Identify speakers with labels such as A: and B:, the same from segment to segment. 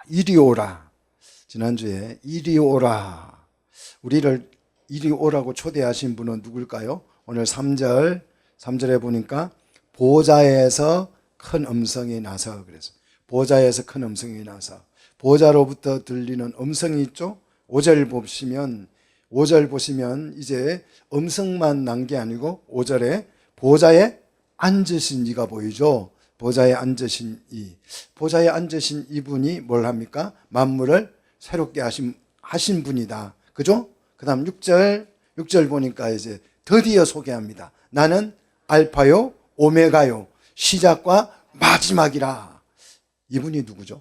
A: 이리 오라. 지난주에 이리 오라. 우리를 이리 오라고 초대하신 분은 누굴까요? 오늘 3절에 보니까 보좌에서 큰 음성이 나서 그래서 보좌에서 큰 음성이 나서 보좌로부터 들리는 음성이 있죠. 5절 보시면 이제 음성만 난 게 아니고 5절에 보좌에 앉으신 이가 보이죠. 보좌에 앉으신 이분이 뭘 합니까? 만물을 새롭게 하신 분이다. 그죠? 그 다음 6절 보니까 이제 드디어 소개합니다. 나는 알파요 오메가요 시작과 마지막이라. 이분이 누구죠?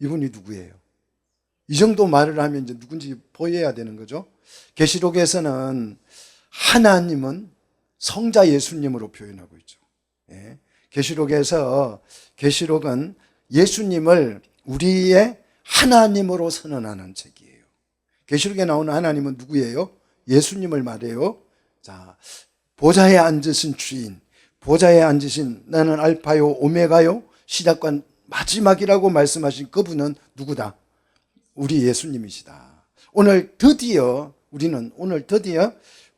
A: 이분이 누구예요? 이 정도 말을 하면 이제 누군지 보여야 되는 거죠. 계시록에서는 하나님은 성자 예수님으로 표현하고 있죠. 예. 계시록은 예수님을 우리의 하나님으로 선언하는 책이에요. 계시록에 나오는 하나님은 누구예요? 예수님을 말해요. 자, 보좌에 앉으신 주인, 보좌에 앉으신 나는 알파요 오메가요 시작과 마지막이라고 말씀하신 그분은 누구다? 우리 예수님이시다. 우리는 오늘 드디어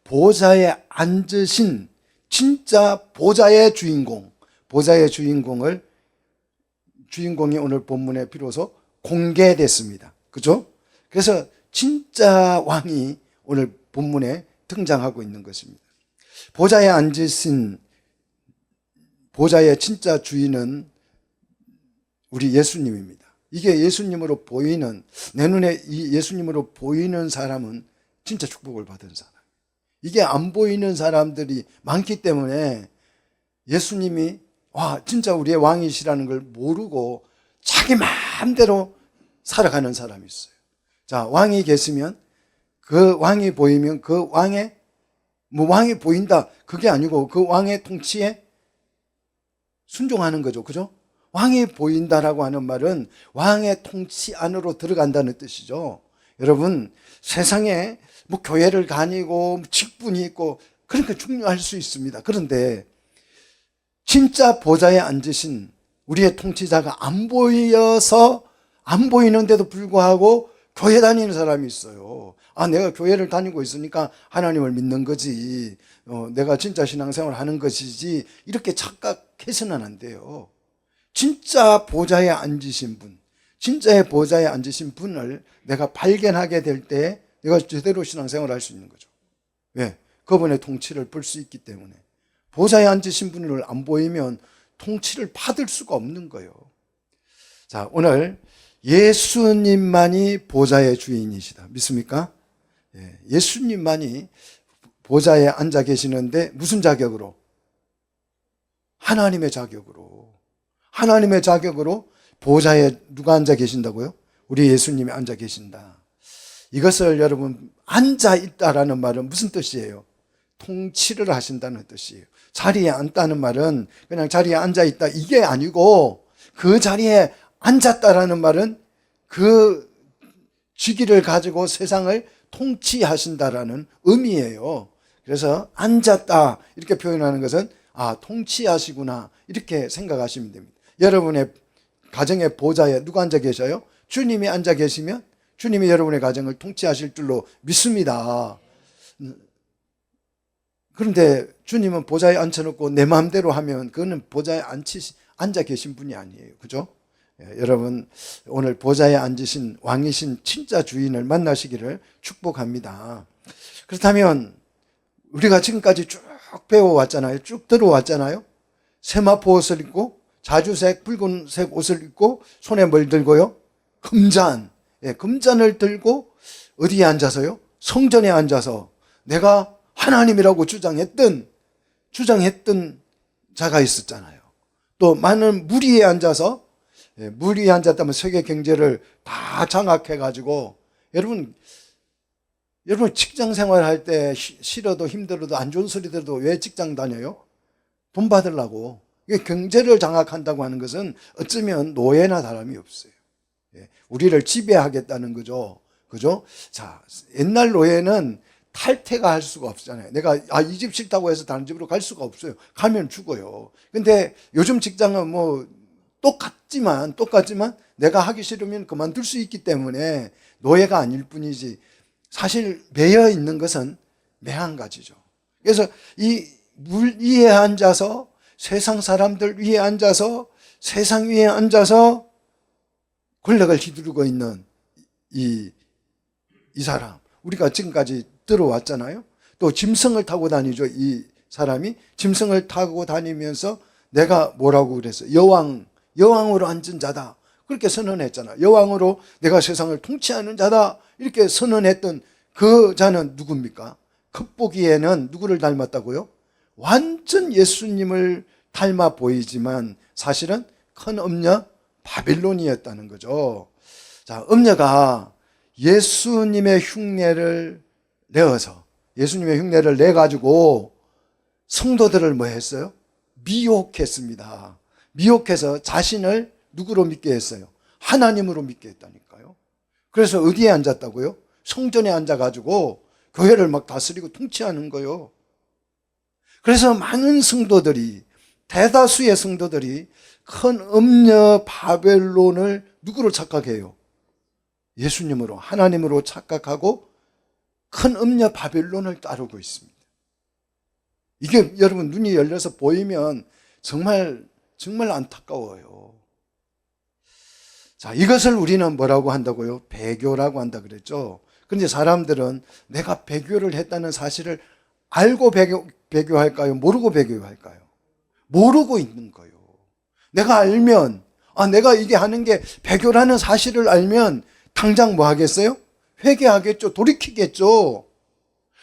A: 보좌에 앉으신 진짜 보좌의 주인공이 오늘 본문에 비로소 공개됐습니다. 그죠? 그래서 진짜 왕이 오늘 본문에 등장하고 있는 것입니다. 보좌에 앉으신 보좌의 진짜 주인은 우리 예수님입니다. 이게 예수님으로 보이는, 내 눈에 이 예수님으로 보이는 사람은 진짜 축복을 받은 사람. 이게 안 보이는 사람들이 많기 때문에 예수님이 진짜 우리의 왕이시라는 걸 모르고 자기 마음대로 살아가는 사람이 있어요. 자, 왕이 계시면 그 왕이 보이면 그 왕이 보인다. 그게 아니고 그 왕의 통치에 순종하는 거죠. 그죠? 왕이 보인다라고 하는 말은 왕의 통치 안으로 들어간다는 뜻이죠. 여러분, 세상에 교회를 다니고 직분이 있고 그러니까 중요할 수 있습니다. 그런데 진짜 보좌에 앉으신 우리의 통치자가 안 보이는데도 불구하고 교회 다니는 사람이 있어요. 내가 교회를 다니고 있으니까 하나님을 믿는 거지. 내가 진짜 신앙생활을 하는 것이지. 이렇게 착각해서는 안 돼요. 진짜의 보좌에 앉으신 분을 내가 발견하게 될 때 내가 제대로 신앙생활을 할 수 있는 거죠. 왜? 그분의 통치를 볼 수 있기 때문에. 보좌에 앉으신 분을 안 보이면 통치를 받을 수가 없는 거예요. 자, 오늘 예수님만이 보좌의 주인이시다. 믿습니까? 예수님만이 보좌에 앉아 계시는데 무슨 자격으로? 하나님의 자격으로 보좌에 누가 앉아 계신다고요? 우리 예수님이 앉아 계신다. 이것을 여러분 앉아 있다라는 말은 무슨 뜻이에요? 통치를 하신다는 뜻이에요. 자리에 앉다는 말은 그냥 자리에 앉아 있다 이게 아니고 그 자리에 앉았다라는 말은 그 직위를 가지고 세상을 통치하신다라는 의미예요. 그래서 앉았다 이렇게 표현하는 것은 통치하시구나 이렇게 생각하시면 됩니다. 여러분의 가정의 보좌에 누가 앉아 계셔요? 주님이 앉아 계시면 주님이 여러분의 가정을 통치하실 줄로 믿습니다. 그런데 주님은 보좌에 앉혀놓고 내 마음대로 하면 그거는 보좌에 앉아 계신 분이 아니에요. 그죠? 여러분 오늘 보좌에 앉으신 왕이신 진짜 주인을 만나시기를 축복합니다. 그렇다면 우리가 지금까지 쭉 배워왔잖아요. 쭉 들어왔잖아요. 세마포 옷을 입고 자주색 붉은색 옷을 입고 손에 뭘 들고요? 금잔을 들고 어디에 앉아서요? 성전에 앉아서 내가 하나님이라고 주장했던 자가 있었잖아요. 또 많은 무리에 앉았다면 세계 경제를 다 장악해가지고 여러분 직장 생활할 때 싫어도 힘들어도 안 좋은 소리 들어도 왜 직장 다녀요? 돈 받으려고. 이게 경제를 장악한다고 하는 것은 어쩌면 노예나 다름이 없어요. 우리를 지배하겠다는 거죠. 그죠? 자, 옛날 노예는 탈퇴가 할 수가 없잖아요. 내가 이 집 싫다고 해서 다른 집으로 갈 수가 없어요. 가면 죽어요. 근데 요즘 직장은 똑같지만 내가 하기 싫으면 그만둘 수 있기 때문에 노예가 아닐 뿐이지, 사실 매여 있는 것은 매한 가지죠. 그래서 이 물 위에 앉아서, 세상 사람들 위에 앉아서, 세상 위에 앉아서 권력을 휘두르고 있는 이 사람, 우리가 지금까지 들어왔잖아요. 또 짐승을 타고 다니죠. 이 사람이 짐승을 타고 다니면서 내가 뭐라고 그랬어요? 여왕으로 앉은 자다, 그렇게 선언했잖아. 여왕으로 내가 세상을 통치하는 자다, 이렇게 선언했던 그 자는 누굽니까? 겉보기에는 누구를 닮았다고요? 완전 예수님을 닮아 보이지만 사실은 큰 음녀 바빌론이었다는 거죠. 자, 음녀가 예수님의 흉내를 내가지고 성도들을 뭐 했어요? 미혹했습니다. 미혹해서 자신을 누구로 믿게 했어요? 하나님으로 믿게 했다니까요. 그래서 어디에 앉았다고요? 성전에 앉아가지고 교회를 막 다스리고 통치하는 거요. 그래서 많은 성도들이, 대다수의 성도들이 큰 음녀 바벨론을 누구로 착각해요? 예수님으로, 하나님으로 착각하고 큰 음녀 바벨론을 따르고 있습니다. 이게 여러분 눈이 열려서 보이면 정말 안타까워요. 자, 이것을 우리는 뭐라고 한다고요? 배교라고 한다 그랬죠. 그런데 사람들은 내가 배교를 했다는 사실을 알고 배교할까요? 모르고 배교할까요? 모르고 있는 거예요. 내가 알면, 내가 이게 하는 게 배교라는 사실을 알면 당장 뭐 하겠어요? 회개하겠죠. 돌이키겠죠.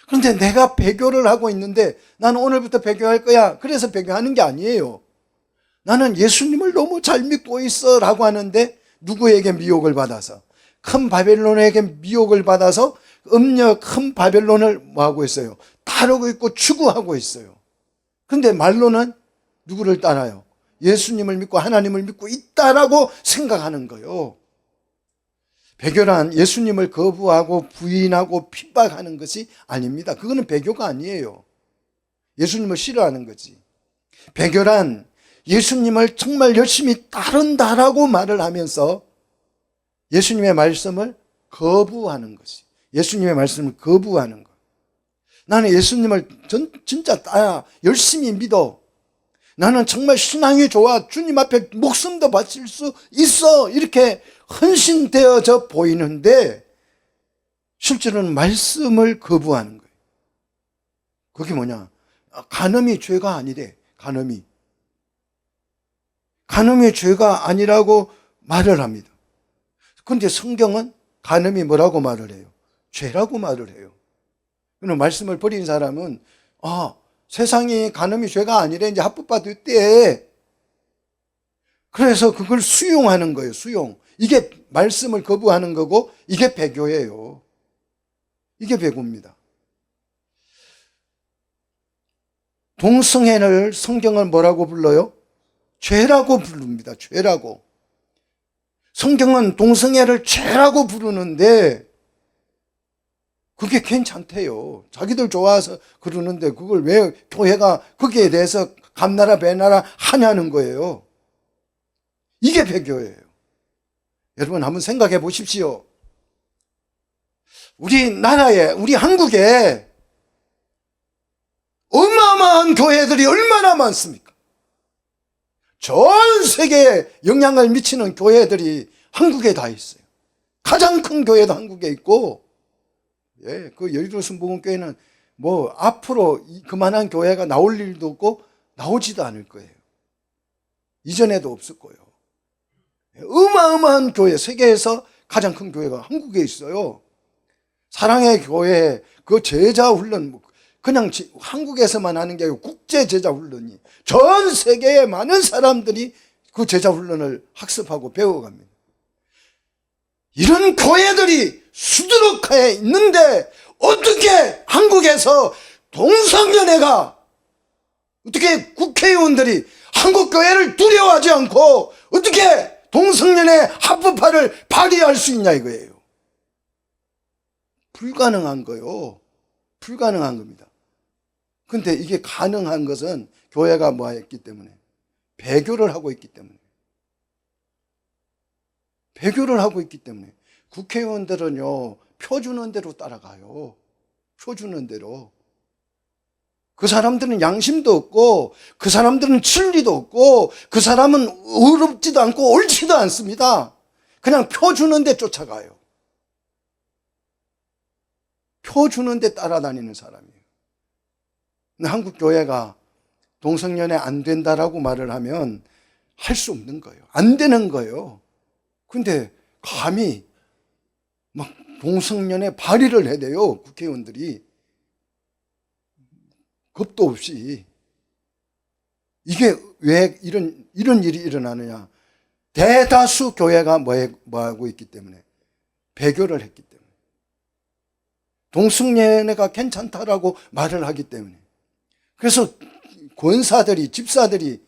A: 그런데 내가 배교를 하고 있는데 나는 오늘부터 배교할 거야, 그래서 배교하는 게 아니에요. 나는 예수님을 너무 잘 믿고 있어 라고 하는데 누구에게 미혹을 받아서? 큰 바벨론에게 미혹을 받아서 음녀 큰 바벨론을 뭐 하고 있어요? 따르고 있고 추구하고 있어요. 그런데 말로는 누구를 따라요? 예수님을 믿고 하나님을 믿고 있다라고 생각하는 거예요. 배교란 예수님을 거부하고 부인하고 핍박하는 것이 아닙니다. 그거는 배교가 아니에요. 예수님을 싫어하는 거지. 배교란 예수님을 정말 열심히 따른다라고 말을 하면서 예수님의 말씀을 거부하는 것이, 예수님의 말씀을 거부하는 것. 나는 예수님을 진짜 따라 열심히 믿어. 나는 정말 신앙이 좋아. 주님 앞에 목숨도 바칠 수 있어. 이렇게 헌신되어져 보이는데 실제로는 말씀을 거부하는 거예요. 그게 뭐냐? 간음이 죄가 아니래. 간음이 죄가 아니라고 말을 합니다. 그런데 성경은 간음이 뭐라고 말을 해요? 죄라고 말을 해요. 그럼 말씀을 버린 사람은 세상이 간음이 죄가 아니래, 이제 합법화됐대. 그래서 그걸 수용하는 거예요. 수용. 이게 말씀을 거부하는 거고, 이게 배교예요. 이게 배교입니다. 동성애를 성경은 뭐라고 불러요? 죄라고 부릅니다. 죄라고. 성경은 동성애를 죄라고 부르는데 그게 괜찮대요. 자기들 좋아서 그러는데 그걸 왜 교회가 거기에 대해서 감나라 배나라 하냐는 거예요. 이게 배교예요. 여러분 한번 생각해 보십시오. 우리나라에, 우리 한국에 어마어마한 교회들이 얼마나 많습니까? 전 세계에 영향을 미치는 교회들이 한국에 다 있어요. 가장 큰 교회도 한국에 있고, 그 여의도 순복음교회는 뭐 앞으로 그만한 교회가 나올 일도 없고 나오지도 않을 거예요. 이전에도 없을 거예요. 어마어마한 교회, 세계에서 가장 큰 교회가 한국에 있어요. 사랑의 교회, 그 제자 훈련, 그냥 한국에서만 하는 게 아니고 국제 제자 훈련이 전 세계의 많은 사람들이 그 제자 훈련을 학습하고 배워갑니다. 이런 교회들이 수두룩하에 있는데 어떻게 한국에서 동성연애가, 어떻게 국회의원들이 한국 교회를 두려워하지 않고 어떻게 동성연애 합법화를 발의할 수 있냐 이거예요. 불가능한 거요. 불가능한 겁니다. 근데 이게 가능한 것은 교회가 뭐 했기 때문에? 배교를 하고 있기 때문에. 배교를 하고 있기 때문에 국회의원들은요, 표 주는 대로 따라가요. 표 주는 대로. 그 사람들은 양심도 없고, 그 사람들은 진리도 없고, 그 사람은 의롭지도 않고 옳지도 않습니다. 그냥 표 주는 데 쫓아가요. 표 주는 데 따라다니는 사람이에요. 근데 한국 교회가 동성연애 안 된다라고 말을 하면 할 수 없는 거예요. 안 되는 거예요. 근데 감히 막 동성연애 발의를 해대요. 국회의원들이. 겁도 없이. 이게 왜 이런 일이 일어나느냐. 대다수 교회가 뭐 하고 있기 때문에. 배교를 했기 때문에. 동성연애가 괜찮다라고 말을 하기 때문에. 그래서 권사들이, 집사들이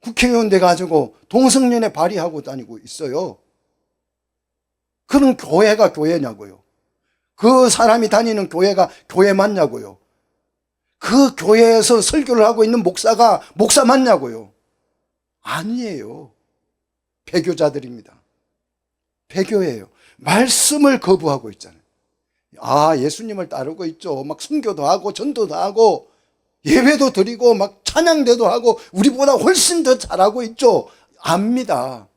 A: 국회의원 돼가지고 동성연애 발의하고 다니고 있어요. 그런 교회가 교회냐고요. 그 사람이 다니는 교회가 교회 맞냐고요. 그 교회에서 설교를 하고 있는 목사가 목사 맞냐고요. 아니에요. 배교자들입니다. 배교예요. 말씀을 거부하고 있잖아요. 예수님을 따르고 있죠. 막 순교도 하고 전도도 하고 예배도 드리고 막 찬양대도 하고 우리보다 훨씬 더 잘하고 있죠. 압니다.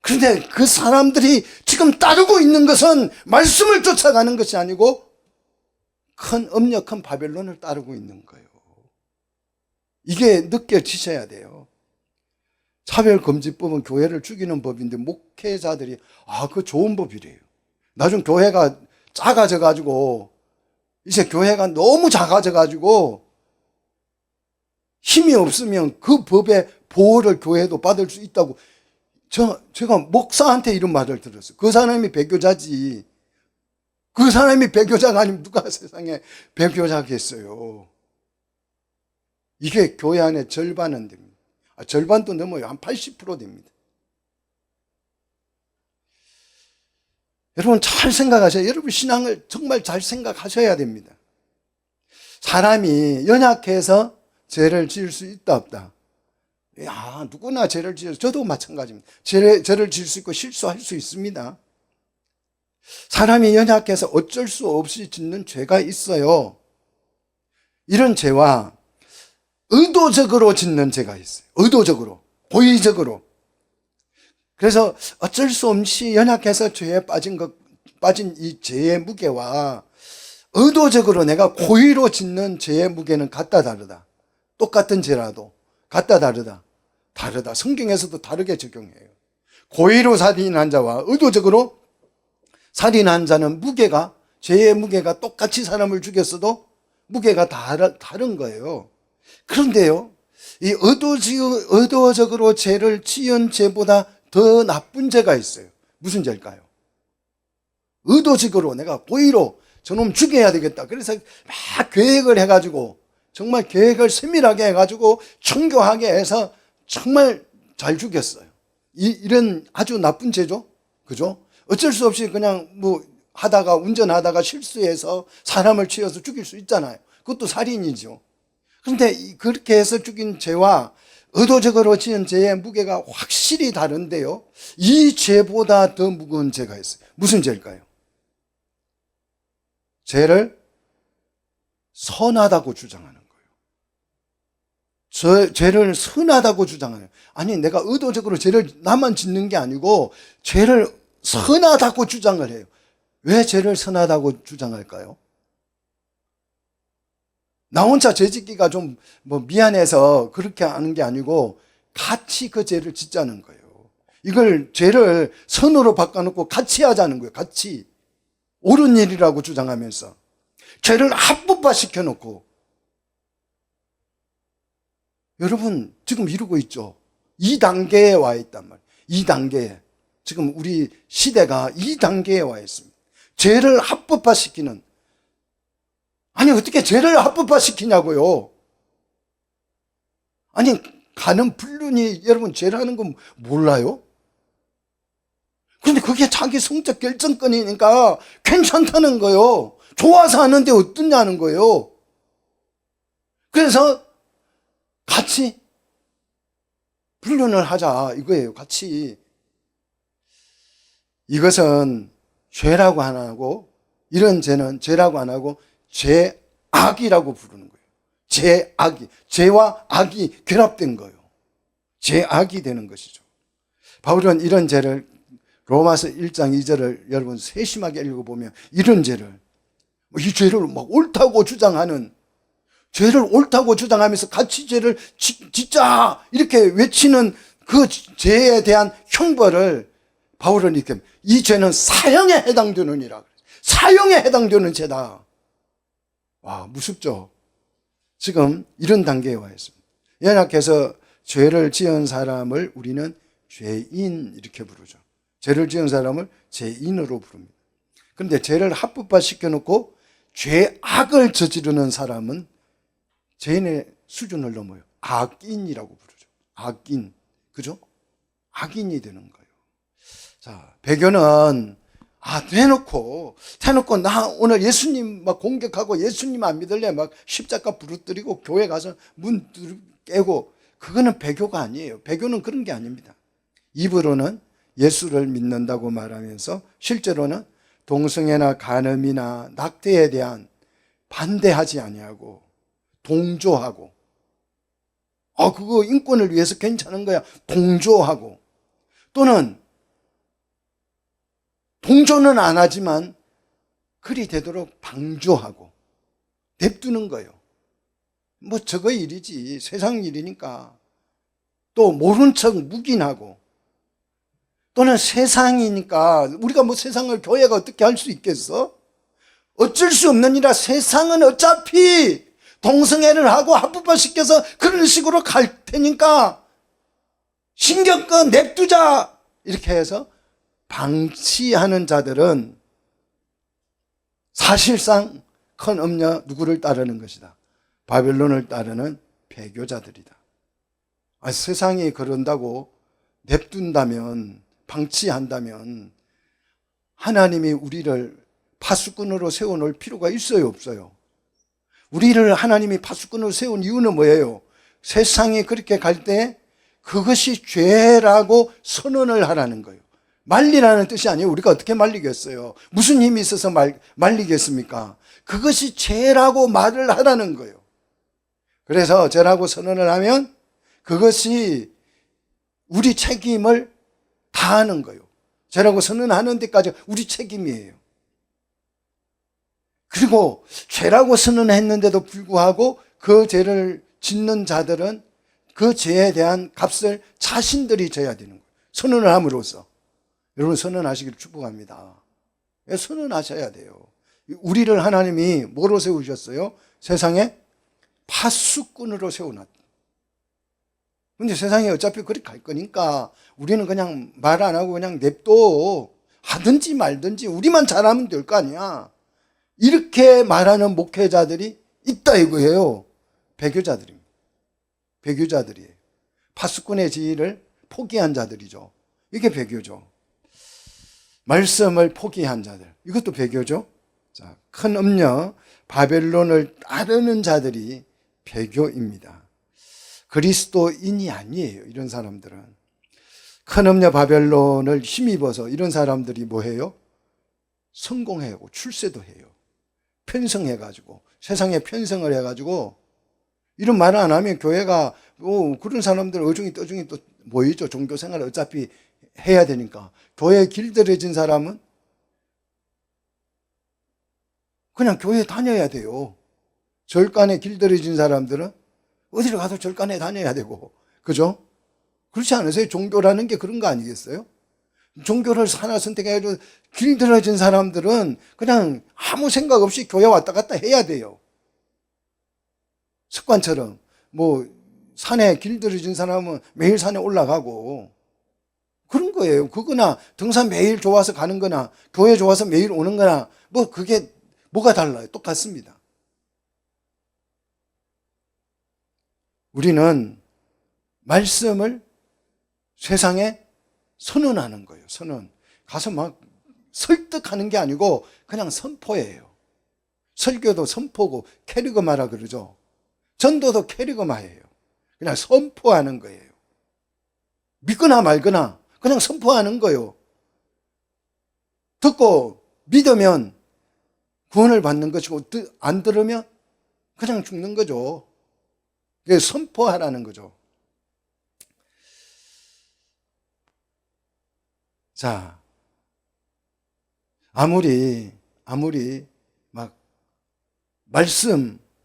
A: 그런데 그 사람들이 지금 따르고 있는 것은 말씀을 쫓아가는 것이 아니고 큰 음력, 큰 바벨론을 따르고 있는 거예요. 이게 느껴지셔야 돼요. 차별금지법은 교회를 죽이는 법인데 목회자들이 그거 좋은 법이래요. 나중 교회가 작아져가지고 이제 교회가 너무 작아져가지고 힘이 없으면 그 법의 보호를 교회도 받을 수 있다고 제가 목사한테 이런 말을 들었어요. 그 사람이 배교자지. 그 사람이 배교자가 아니면 누가 세상에 배교자겠어요. 이게 교회 안에 절반은 됩니다. 절반도 넘어요. 한 80% 됩니다. 여러분 잘 생각하셔야, 여러분 신앙을 정말 잘 생각하셔야 됩니다. 사람이 연약해서 죄를 지을 수 있다 없다. 누구나 죄를 지어요. 저도 마찬가지입니다. 죄를 지을 수 있고 실수할 수 있습니다. 사람이 연약해서 어쩔 수 없이 짓는 죄가 있어요. 이런 죄와 의도적으로 짓는 죄가 있어요. 의도적으로, 고의적으로. 그래서 어쩔 수 없이 연약해서 죄에 빠진 이 죄의 무게와 의도적으로 내가 고의로 짓는 죄의 무게는 같다 다르다. 똑같은 죄라도 같다 다르다. 다르다. 성경에서도 다르게 적용해요. 고의로 살인한 자와 의도적으로 살인한 자는 무게가, 죄의 무게가 똑같이 사람을 죽였어도 무게가 다른 거예요. 그런데요, 이 의도적으로 죄를 지은 죄보다 더 나쁜 죄가 있어요. 무슨 죄일까요? 의도적으로 내가 고의로 저놈 죽여야 되겠다. 그래서 막 계획을 해가지고, 정말 계획을 세밀하게 해가지고 청교하게 해서 정말 잘 죽였어요. 이런 아주 나쁜 죄죠. 그죠? 어쩔 수 없이 그냥 운전하다가 실수해서 사람을 치어서 죽일 수 있잖아요. 그것도 살인이죠. 그런데 그렇게 해서 죽인 죄와 의도적으로 지은 죄의 무게가 확실히 다른데요. 이 죄보다 더 무거운 죄가 있어요. 무슨 죄일까요? 죄를 선하다고 주장하는 거예요. 죄를 선하다고 주장하는 거예요. 아니, 내가 의도적으로 죄를 나만 짓는 게 아니고 죄를 선하다고 주장을 해요. 왜 죄를 선하다고 주장할까요? 나 혼자 죄 짓기가 좀 미안해서 그렇게 하는 게 아니고 같이 그 죄를 짓자는 거예요. 이걸 죄를 선으로 바꿔놓고 같이 하자는 거예요. 같이. 옳은 일이라고 주장하면서 죄를 합법화 시켜놓고. 여러분 지금 이러고 있죠. 2단계에 와 있단 말이에요. 2단계에. 지금 우리 시대가 2단계에 와 있습니다. 죄를 합법화시키는. 아니 어떻게 죄를 합법화시키냐고요. 아니 가는 불륜이 여러분 죄라는 건 몰라요? 그런데 그게 자기 성적 결정권이니까 괜찮다는 거예요. 좋아서 하는데 어떠냐는 거예요. 그래서 같이 불륜을 하자 이거예요. 같이. 이것은 죄라고 안 하고, 이런 죄는 죄라고 안 하고 죄악이라고 부르는 거예요. 죄악이, 죄와 악이 결합된 거예요. 죄악이 되는 것이죠. 바울은 이런 죄를 로마서 1장 2절을 여러분 세심하게 읽어보면 이런 죄를, 이 죄를 막 옳다고 주장하는, 죄를 옳다고 주장하면서 같이 죄를 짓자 이렇게 외치는 그 죄에 대한 형벌을 바울은 이렇게, 이 죄는 사형에 해당되느니라. 사형에 해당되는 죄다. 와, 무섭죠? 지금 이런 단계에 와 있습니다. 연약해서 죄를 지은 사람을 우리는 죄인 이렇게 부르죠. 죄를 지은 사람을 죄인으로 부릅니다. 그런데 죄를 합법화 시켜놓고 죄악을 저지르는 사람은 죄인의 수준을 넘어요. 악인이라고 부르죠. 악인. 그죠? 악인이 되는 거예요. 자, 배교는 대놓고 나 오늘 예수님 막 공격하고 예수님 안 믿을래 막 십자가 부르뜨리고 교회 가서 문 깨고, 그거는 배교가 아니에요. 배교는 그런 게 아닙니다. 입으로는 예수를 믿는다고 말하면서 실제로는 동성애나 간음이나 낙태에 대한 반대하지 아니하고 동조하고, 그거 인권을 위해서 괜찮은 거야, 동조하고, 또는 동조는 안 하지만 그리 되도록 방조하고 냅두는 거예요. 뭐 저거 일이지, 세상 일이니까. 또 모른 척 묵인하고, 또는 세상이니까 우리가 뭐 세상을 교회가 어떻게 할 수 있겠어? 어쩔 수 없는 일이라 세상은 어차피 동성애를 하고 합법화시켜서 그런 식으로 갈 테니까 신경 꺼 냅두자 이렇게 해서 방치하는 자들은 사실상 큰 엄녀 누구를 따르는 것이다? 바벨론을 따르는 배교자들이다. 세상이 그런다고 냅둔다면, 방치한다면 하나님이 우리를 파수꾼으로 세워놓을 필요가 있어요, 없어요? 우리를 하나님이 파수꾼으로 세운 이유는 뭐예요? 세상이 그렇게 갈 때 그것이 죄라고 선언을 하라는 거예요. 말리라는 뜻이 아니에요. 우리가 어떻게 말리겠어요? 무슨 힘이 있어서 말리겠습니까? 그것이 죄라고 말을 하라는 거예요. 그래서 죄라고 선언을 하면 그것이 우리 책임을 다하는 거예요. 죄라고 선언하는 데까지 우리 책임이에요. 그리고 죄라고 선언했는데도 불구하고 그 죄를 짓는 자들은 그 죄에 대한 값을 자신들이 져야 되는 거예요. 선언을 함으로써. 여러분, 선언하시기를 축복합니다. 선언하셔야 돼요. 우리를 하나님이 뭐로 세우셨어요? 세상에 파수꾼으로 세워놨다. 근데 세상에 어차피 그렇게 갈 거니까 우리는 그냥 말 안 하고 그냥 냅둬. 하든지 말든지 우리만 잘하면 될 거 아니야. 이렇게 말하는 목회자들이 있다 이거예요. 배교자들입니다. 배교자들이에요. 파수꾼의 지위를 포기한 자들이죠. 이게 배교죠. 말씀을 포기한 자들, 이것도 배교죠. 자, 큰 음녀 바벨론을 따르는 자들이 배교입니다. 그리스도인이 아니에요. 이런 사람들은 큰 음녀 바벨론을 힘입어서 이런 사람들이 뭐해요? 성공해고 출세도 해요. 편성해가지고 세상에 편성을 해가지고, 이런 말을 안 하면 교회가 그런 사람들 어중이 떠중이 또 모이죠. 종교생활을 어차피 해야 되니까. 교회에 길들여진 사람은 그냥 교회에 다녀야 돼요. 절간에 길들여진 사람들은 어디를 가도 절간에 다녀야 되고, 그죠? 그렇지 않으세요? 종교라는 게 그런 거 아니겠어요? 종교를 하나 선택해가지고 길들여진 사람들은 그냥 아무 생각 없이 교회 왔다 갔다 해야 돼요. 습관처럼. 뭐 산에 길들여진 사람은 매일 산에 올라가고 그런 거예요. 그거나 등산 매일 좋아서 가는 거나 교회 좋아서 매일 오는 거나 뭐 그게 뭐가 달라요? 똑같습니다. 우리는 말씀을 세상에 선언하는 거예요. 선언. 가서 막 설득하는 게 아니고 그냥 선포예요. 설교도 선포고 캐리그마라 그러죠. 전도도 캐리그마예요. 그냥 선포하는 거예요. 믿거나 말거나 그냥 선포하는 거예요. 듣고 믿으면 구원을 받는 것이고 안 들으면 그냥 죽는 거죠. 그게 선포하라는 거죠. 자, 아무리 막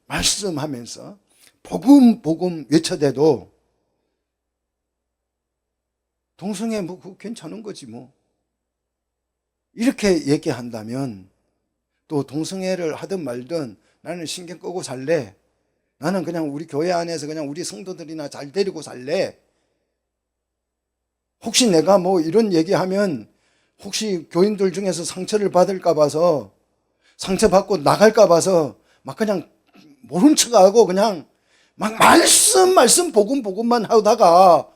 A: 말씀하면서 복음 외쳐대도 동성애 뭐 그거 괜찮은 거지 뭐. 이렇게 얘기한다면 또 동성애를 하든 말든 나는 신경 끄고 살래. 나는 그냥 우리 교회 안에서 그냥 우리 성도들이나 잘 데리고 살래. 혹시 내가 뭐 이런 얘기하면 혹시 교인들 중에서 상처를 받을까 봐서 상처받고 나갈까 봐서 막 그냥 모른 척하고 그냥 막 말씀 복음만 하다가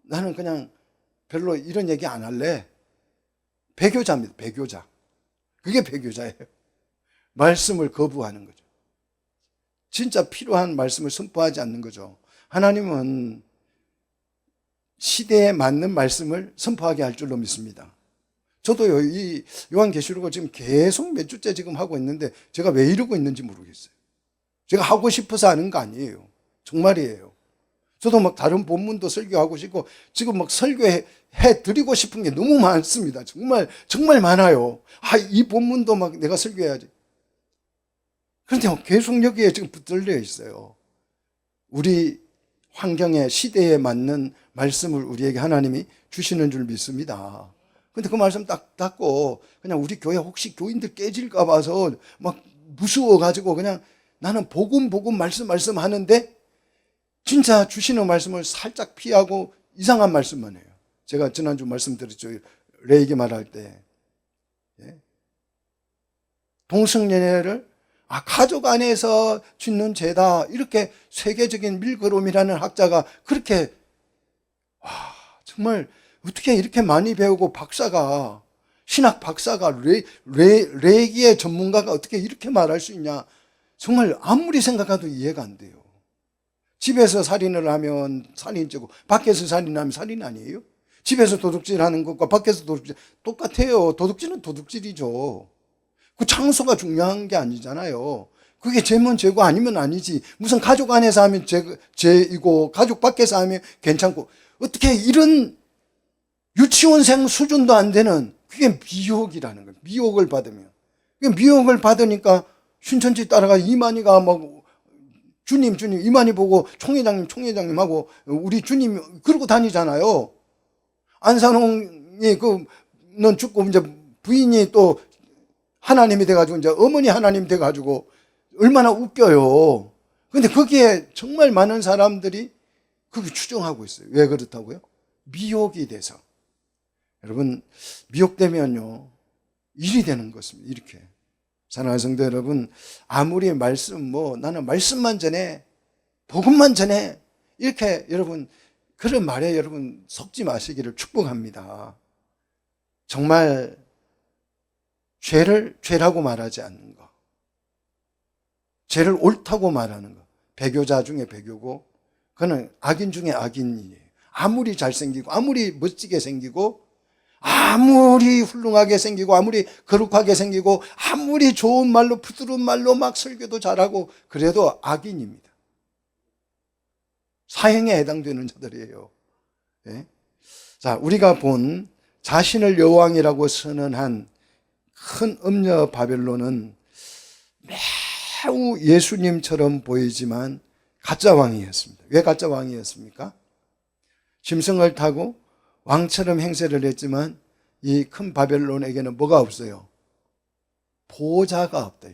A: 나는 그냥 별로 이런 얘기 안 할래. 배교자입니다. 배교자. 그게 배교자예요. 말씀을 거부하는 거죠. 진짜 필요한 말씀을 선포하지 않는 거죠. 하나님은 시대에 맞는 말씀을 선포하게 할 줄로 믿습니다. 저도요, 이 요한계시록을 지금 계속 몇 주째 지금 하고 있는데 제가 왜 이러고 있는지 모르겠어요. 제가 하고 싶어서 하는 거 아니에요. 정말이에요. 저도 막 다른 본문도 설교하고 싶고 지금 막 설교해 드리고 싶은 게 너무 많습니다. 정말 많아요. 이 본문도 막 내가 설교해야지. 그런데 계속 여기에 지금 붙들려 있어요. 우리 환경에 시대에 맞는 말씀을 우리에게 하나님이 주시는 줄 믿습니다. 근데 그 말씀 딱 닫고 그냥 우리 교회 혹시 교인들 깨질까 봐서 막 무서워가지고 그냥 나는 복음 말씀하는데 진짜 주시는 말씀을 살짝 피하고 이상한 말씀만 해요. 제가 지난주 말씀드렸죠. 레이기 말할 때 동성연애를 가족 안에서 짓는 죄다 이렇게 세계적인 밀거름이라는 학자가 그렇게 정말 어떻게 이렇게 많이 배우고 박사가 신학 박사가 레이기의 전문가가 어떻게 이렇게 말할 수 있냐. 정말 아무리 생각해도 이해가 안 돼요. 집에서 살인을 하면 살인죄고 밖에서 살인하면 살인 아니에요? 집에서 도둑질하는 것과 밖에서 도둑질 똑같아요. 도둑질은 도둑질이죠. 그 장소가 중요한 게 아니잖아요. 그게 죄면 죄고 아니면 아니지. 무슨 가족 안에서 하면 죄이고 가족 밖에서 하면 괜찮고 어떻게 이런 유치원생 수준도 안 되는 그게 미혹이라는 거예요. 미혹을 받으면. 미혹을 받으니까 신천지 따라가 이만희가 막 주님 이만희 보고 총회장님하고 우리 주님 그러고 다니잖아요. 안산홍이 넌 죽고 이제 부인이 또 하나님이 돼가지고 이제 어머니 하나님 돼가지고 얼마나 웃겨요. 근데 거기에 정말 많은 사람들이 그게 추정하고 있어요. 왜 그렇다고요? 미혹이 돼서. 여러분 미혹되면요 일이 되는 것입니다. 이렇게 사랑하는 성도 여러분, 아무리 나는 말씀만 전해 복음만 전해 이렇게 여러분 그런 말에 여러분 속지 마시기를 축복합니다. 정말 죄를 죄라고 말하지 않는 거, 죄를 옳다고 말하는 거, 배교자 중에 배교고 그는 악인 중에 악인이에요. 아무리 잘생기고 아무리 멋지게 생기고 아무리 훌륭하게 생기고 아무리 거룩하게 생기고 아무리 좋은 말로 부드러운 말로 막 설교도 잘하고 그래도 악인입니다. 사형에 해당되는 자들이에요. 네? 자, 우리가 본 자신을 여왕이라고 선언한 큰 음녀 바벨론은 매우 예수님처럼 보이지만 가짜 왕이었습니다. 왜 가짜 왕이었습니까? 짐승을 타고 왕처럼 행세를 했지만 이 큰 바벨론에게는 뭐가 없어요? 보좌가 없다.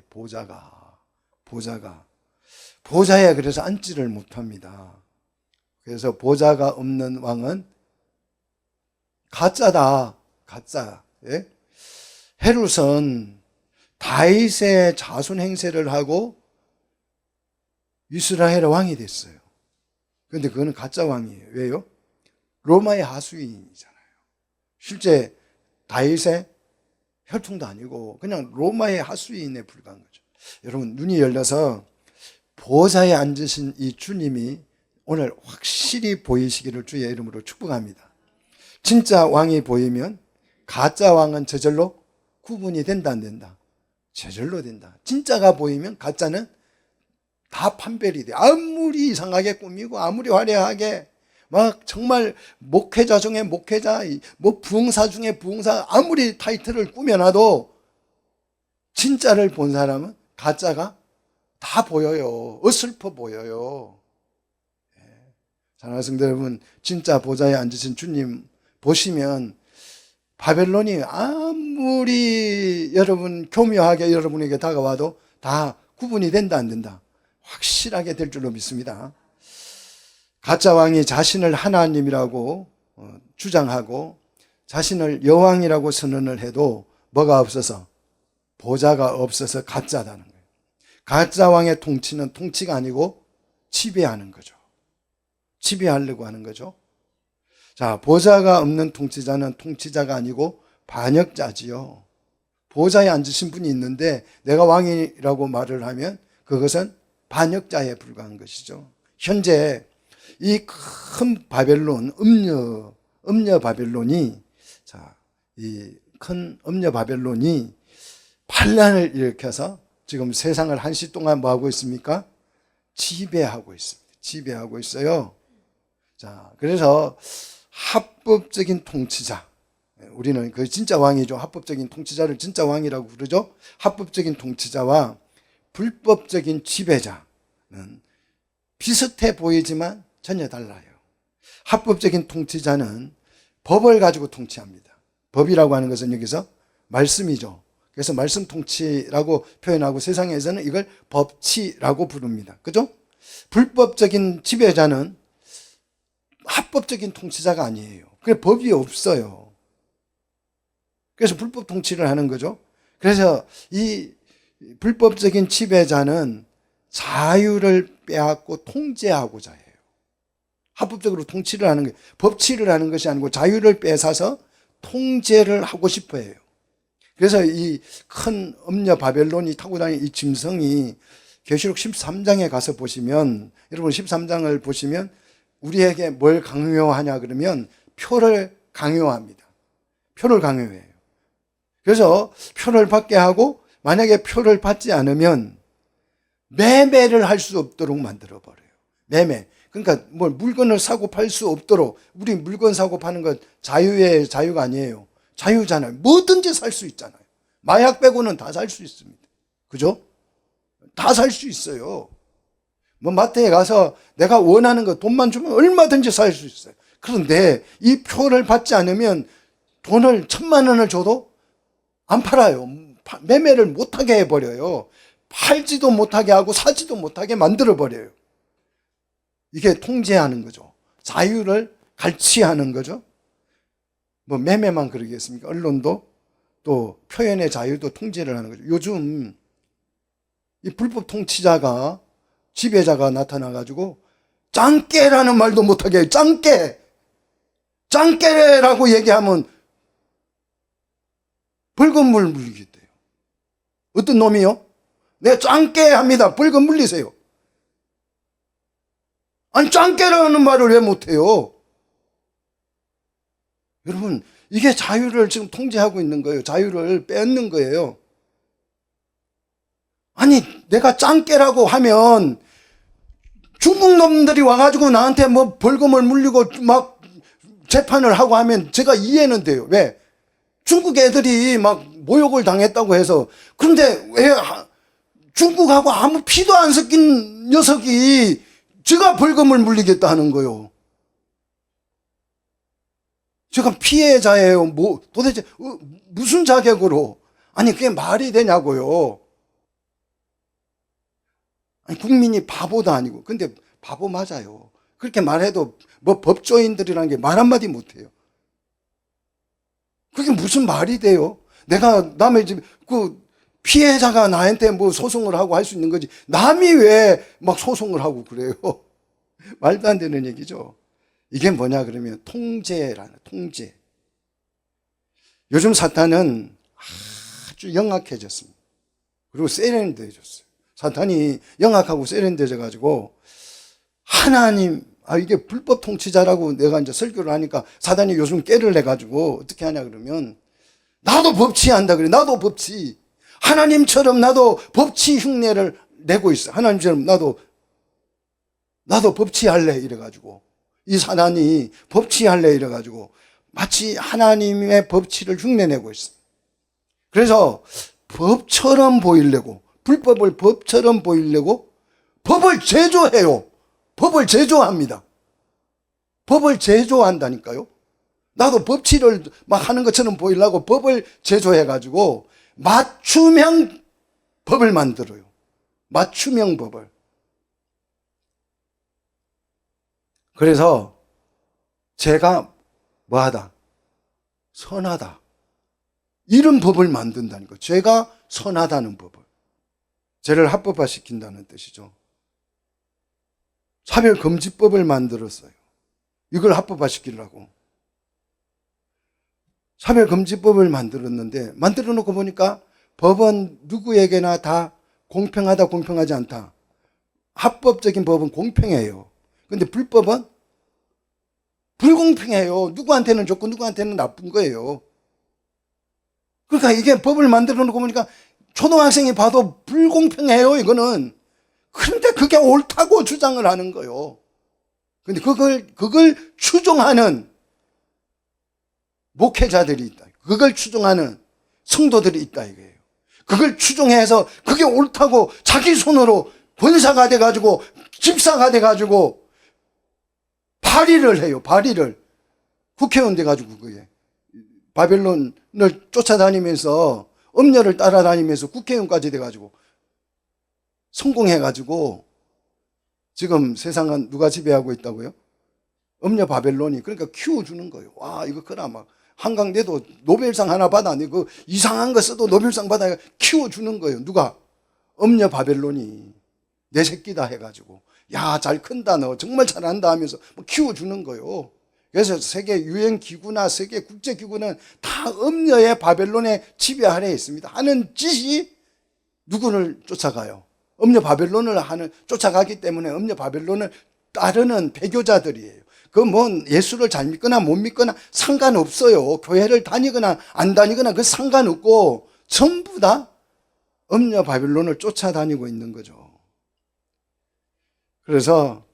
A: 보좌에 그래서 앉지를 못합니다. 그래서 보좌가 없는 왕은 가짜다. 가짜. 예? 헤롯은 다윗의 자손 행세를 하고 이스라엘의 왕이 됐어요. 그런데 그거는 가짜 왕이에요. 왜요? 로마의 하수인이잖아요. 실제 다윗의 혈통도 아니고 그냥 로마의 하수인에 불과한 거죠. 여러분 눈이 열려서 보좌에 앉으신 이 주님이 오늘 확실히 보이시기를 주의 이름으로 축복합니다. 진짜 왕이 보이면 가짜 왕은 저절로 구분이 된다 안 된다? 저절로 된다. 진짜가 보이면 가짜는 다 판별이 돼. 아무리 이상하게 꾸미고 아무리 화려하게 막 정말 목회자 중에 목회자, 뭐 부흥사 중에 부흥사, 아무리 타이틀을 꾸며놔도 진짜를 본 사람은 가짜가 다 보여요. 어설퍼 보여요. 사랑하는 성도 여러분, 진짜 보좌에 앉으신 주님 보시면 바벨론이 아무리 여러분 교묘하게 여러분에게 다가와도 다 구분이 된다 안 된다? 확실하게 될 줄로 믿습니다. 가짜 왕이 자신을 하나님이라고 주장하고 자신을 여왕이라고 선언을 해도 뭐가 없어서, 보좌가 없어서 가짜다는 거예요. 가짜 왕의 통치는 통치가 아니고 지배하는 거죠. 지배하려고 하는 거죠. 자, 보좌가 없는 통치자는 통치자가 아니고 반역자지요. 보좌에 앉으신 분이 있는데 내가 왕이라고 말을 하면 그것은 반역자에 불과한 것이죠. 현재 이 큰 바벨론, 음녀 바벨론이, 자, 이 큰 음녀 바벨론이 반란을 일으켜서 지금 세상을 한시 동안 뭐 하고 있습니까? 지배하고 있습니다. 지배하고 있어요. 자, 그래서 합법적인 통치자, 우리는 그 진짜 왕이죠. 합법적인 통치자를 진짜 왕이라고 부르죠. 합법적인 통치자와 불법적인 지배자는 비슷해 보이지만 전혀 달라요. 합법적인 통치자는 법을 가지고 통치합니다. 법이라고 하는 것은 여기서 말씀이죠. 그래서 말씀 통치라고 표현하고 세상에서는 이걸 법치라고 부릅니다. 그죠? 불법적인 지배자는 합법적인 통치자가 아니에요. 그래, 법이 없어요. 그래서 불법 통치를 하는 거죠. 그래서 이 불법적인 지배자는 자유를 빼앗고 통제하고자 해요. 합법적으로 통치를 하는 거예요. 법치를 하는 것이 아니고 자유를 뺏어서 통제를 하고 싶어 해요. 그래서 이 큰 음녀 바벨론이 타고 다니는 이 짐승이 계시록 13장에 가서 보시면, 여러분 13장을 보시면 우리에게 뭘 강요하냐 그러면 표를 강요합니다. 표를 강요해요. 그래서 표를 받게 하고 만약에 표를 받지 않으면 매매를 할 수 없도록 만들어버려요. 매매. 그러니까 뭘 물건을 사고 팔 수 없도록, 우리 물건 사고 파는 건 자유의 자유가 아니에요. 자유잖아요. 뭐든지 살 수 있잖아요. 마약 빼고는 다 살 수 있습니다. 그죠? 다 살 수 있어요. 뭐 마트에 가서 내가 원하는 거 돈만 주면 얼마든지 살 수 있어요. 그런데 이 표를 받지 않으면 돈을 1,000만 원을 줘도 안 팔아요. 매매를 못하게 해버려요. 팔지도 못하게 하고 사지도 못하게 만들어버려요. 이게 통제하는 거죠. 자유를 갈취하는 거죠. 뭐 매매만 그러겠습니까? 언론도 또 표현의 자유도 통제를 하는 거죠. 요즘 이 불법 통치자가, 지배자가 나타나가지고 짱깨라는 말도 못하게 해요. 짱깨! 짱깨라고 얘기하면 벌금 물리겠대요. 어떤 놈이요? 네, 짱깨 합니다. 벌금 물리세요. 아니, 짱깨라는 말을 왜 못해요? 여러분, 이게 자유를 지금 통제하고 있는 거예요. 자유를 뺏는 거예요. 아니, 내가 짱깨라고 하면 중국 놈들이 와가지고 나한테 뭐 벌금을 물리고 막 재판을 하고 하면 제가 이해는 돼요. 왜? 중국 애들이 막 모욕을 당했다고 해서. 그런데 왜 중국하고 아무 피도 안 섞인 녀석이 제가 벌금을 물리겠다 하는 거예요. 제가 피해자예요. 뭐 도대체 무슨 자격으로? 아니, 그게 말이 되냐고요. 아니, 국민이 바보도 아니고. 근데 바보 맞아요. 그렇게 말해도 뭐 법조인들이라는 게 말 한마디 못해요. 그게 무슨 말이 돼요? 내가 남의 집, 피해자가 나한테 뭐 소송을 하고 할 수 있는 거지. 남이 왜 막 소송을 하고 그래요? 말도 안 되는 얘기죠. 이게 뭐냐 그러면 통제라는, 통제. 요즘 사탄은 아주 영악해졌습니다. 그리고 세련돼졌어요. 사탄이 영악하고 세련돼져 가지고 하나님, 이게 불법 통치자라고 내가 이제 설교를 하니까 사단이 요즘 깨를 내 가지고 어떻게 하냐 그러면 나도 법치한다 그래. 나도 법치. 하나님처럼 나도 법치 흉내를 내고 있어. 하나님처럼 나도 법치할래 이래가지고, 이 사단이 법치할래 이래가지고 마치 하나님의 법치를 흉내내고 있어. 그래서 법처럼 보이려고, 불법을 법처럼 보이려고 법을 제조해요. 법을 제조합니다. 법을 제조한다니까요. 나도 법치를 막 하는 것처럼 보이려고 법을 제조해가지고 맞춤형 법을 만들어요. 맞춤형 법을. 그래서 제가 뭐하다? 선하다. 이런 법을 만든다는 거. 죄가 선하다는 법을. 죄를 합법화시킨다는 뜻이죠. 차별금지법을 만들었어요. 이걸 합법화시키려고. 차별금지법을 만들었는데, 만들어 놓고 보니까 법은 누구에게나 다 공평하다, 공평하지 않다. 합법적인 법은 공평해요. 근데 불법은 불공평해요. 누구한테는 좋고 누구한테는 나쁜 거예요. 그러니까 이게 법을 만들어 놓고 보니까 초등학생이 봐도 불공평해요, 이거는. 그런데 그게 옳다고 주장을 하는 거예요. 근데 그걸 추종하는 목회자들이 있다. 그걸 추종하는 성도들이 있다, 이거예요. 그걸 추종해서 그게 옳다고 자기 손으로 권사가 돼가지고, 집사가 돼가지고, 발의를 해요, 발의를. 국회의원 돼가지고, 그게. 바벨론을 쫓아다니면서, 엄녀를 따라다니면서 국회의원까지 돼가지고, 성공해가지고, 지금 세상은 누가 지배하고 있다고요? 엄녀 바벨론이. 그러니까 키워주는 거예요. 와, 이거 그나 막 한강대도 노벨상 하나 받아. 그 이상한 거 써도 노벨상 받아. 키워주는 거예요. 누가? 엄녀 바벨론이. 내 새끼다 해가지고, 야, 잘 큰다, 너 정말 잘한다 하면서 뭐 키워주는 거예요. 그래서 세계 유엔기구나 세계 국제기구는 다 엄녀의 바벨론의 지배 아래에 있습니다. 하는 짓이 누구를 쫓아가요? 엄녀 바벨론을 쫓아가기 때문에 엄녀 바벨론을 따르는 배교자들이에요. 그 뭐 예수를 잘 믿거나 못 믿거나 상관없어요. 교회를 다니거나 안 다니거나 그 상관없고 전부 다 엄녀 바벨론을 쫓아다니고 있는 거죠. 그래서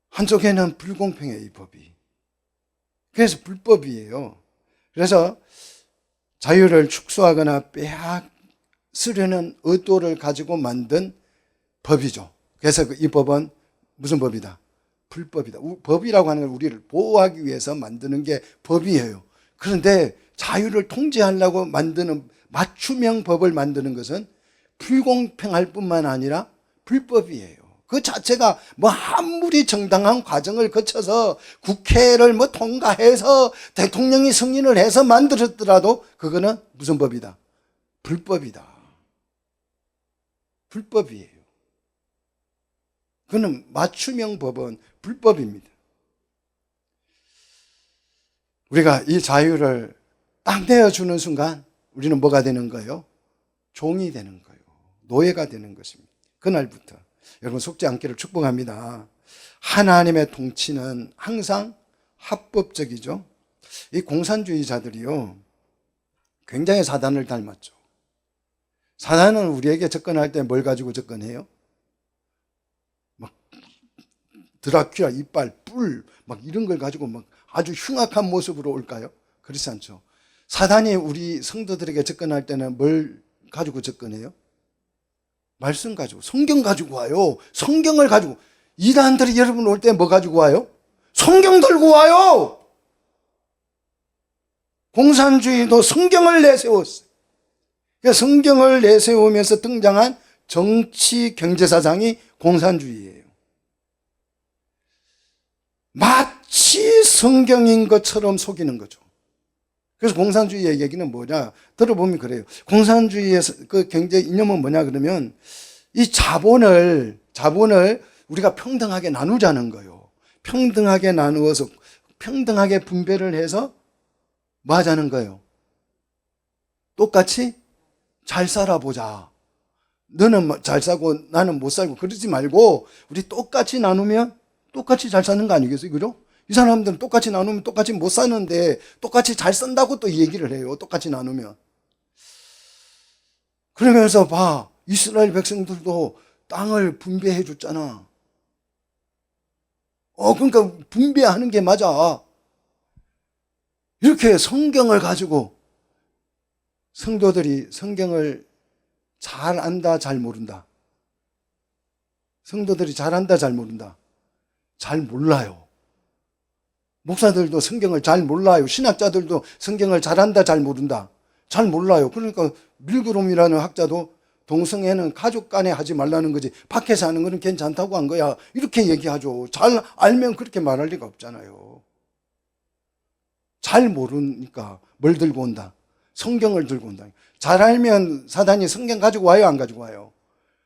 A: 한쪽에는 불공평해, 이 법이. 그래서 불법이에요. 그래서 자유를 축소하거나 빼앗으려는 의도를 가지고 만든 법이죠. 그래서 이 법은 무슨 법이다? 불법이다. 법이라고 하는 걸 우리를 보호하기 위해서 만드는 게 법이에요. 그런데 자유를 통제하려고 만드는 맞춤형 법을 만드는 것은 불공평할 뿐만 아니라 불법이에요. 그 자체가 뭐 아무리 정당한 과정을 거쳐서 국회를 뭐 통과해서 대통령이 승인을 해서 만들었더라도 그거는 무슨 법이다? 불법이다. 불법이에요. 그거는 맞춤형 법은 불법입니다. 우리가 이 자유를 딱 내어주는 순간 우리는 뭐가 되는 거예요? 종이 되는 거예요. 노예가 되는 것입니다. 그날부터 여러분 속지 않기를 축복합니다. 하나님의 통치는 항상 합법적이죠. 이 공산주의자들이요, 굉장히 사단을 닮았죠. 사단은 우리에게 접근할 때 뭘 가지고 접근해요? 막 드라큘라 이빨, 뿔, 막 이런 걸 가지고 막 아주 흉악한 모습으로 올까요? 그렇지 않죠. 사단이 우리 성도들에게 접근할 때는 뭘 가지고 접근해요? 말씀 가지고, 성경 가지고 와요. 성경을 가지고. 이단들이 여러분 올 때 뭐 가지고 와요? 성경 들고 와요. 공산주의도 성경을 내세웠어요. 그러니까 성경을 내세우면서 등장한 정치 경제사상이 공산주의예요. 마치 성경인 것처럼 속이는 거죠. 그래서 공산주의의 얘기는 뭐냐? 들어보면 그래요. 공산주의의 그 경제 이념은 뭐냐 그러면 이 자본을 우리가 평등하게 나누자는 거예요. 평등하게 나누어서 평등하게 분배를 해서 뭐 하자는 거예요? 똑같이 잘 살아보자. 너는 잘 살고 나는 못 살고 그러지 말고 우리 똑같이 나누면 똑같이 잘 사는 거 아니겠어요? 그죠? 이 사람들은 똑같이 나누면 똑같이 못 사는데 똑같이 잘 쓴다고 또 얘기를 해요. 똑같이 나누면. 그러면서 봐. 이스라엘 백성들도 땅을 분배해 줬잖아. 그러니까 분배하는 게 맞아. 이렇게 성경을 가지고 성도들이 성경을 잘 안다, 잘 모른다. 성도들이 잘 안다, 잘 모른다. 잘 몰라요. 목사들도 성경을 잘 몰라요. 신학자들도 성경을 잘 안다, 잘 모른다. 잘 몰라요. 그러니까 밀그롬이라는 학자도 동성애는 가족 간에 하지 말라는 거지 밖에서 하는 거는 괜찮다고 한 거야. 이렇게 얘기하죠. 잘 알면 그렇게 말할 리가 없잖아요. 잘 모르니까 뭘 들고 온다? 성경을 들고 온다. 잘 알면 사단이 성경 가지고 와요, 안 가지고 와요?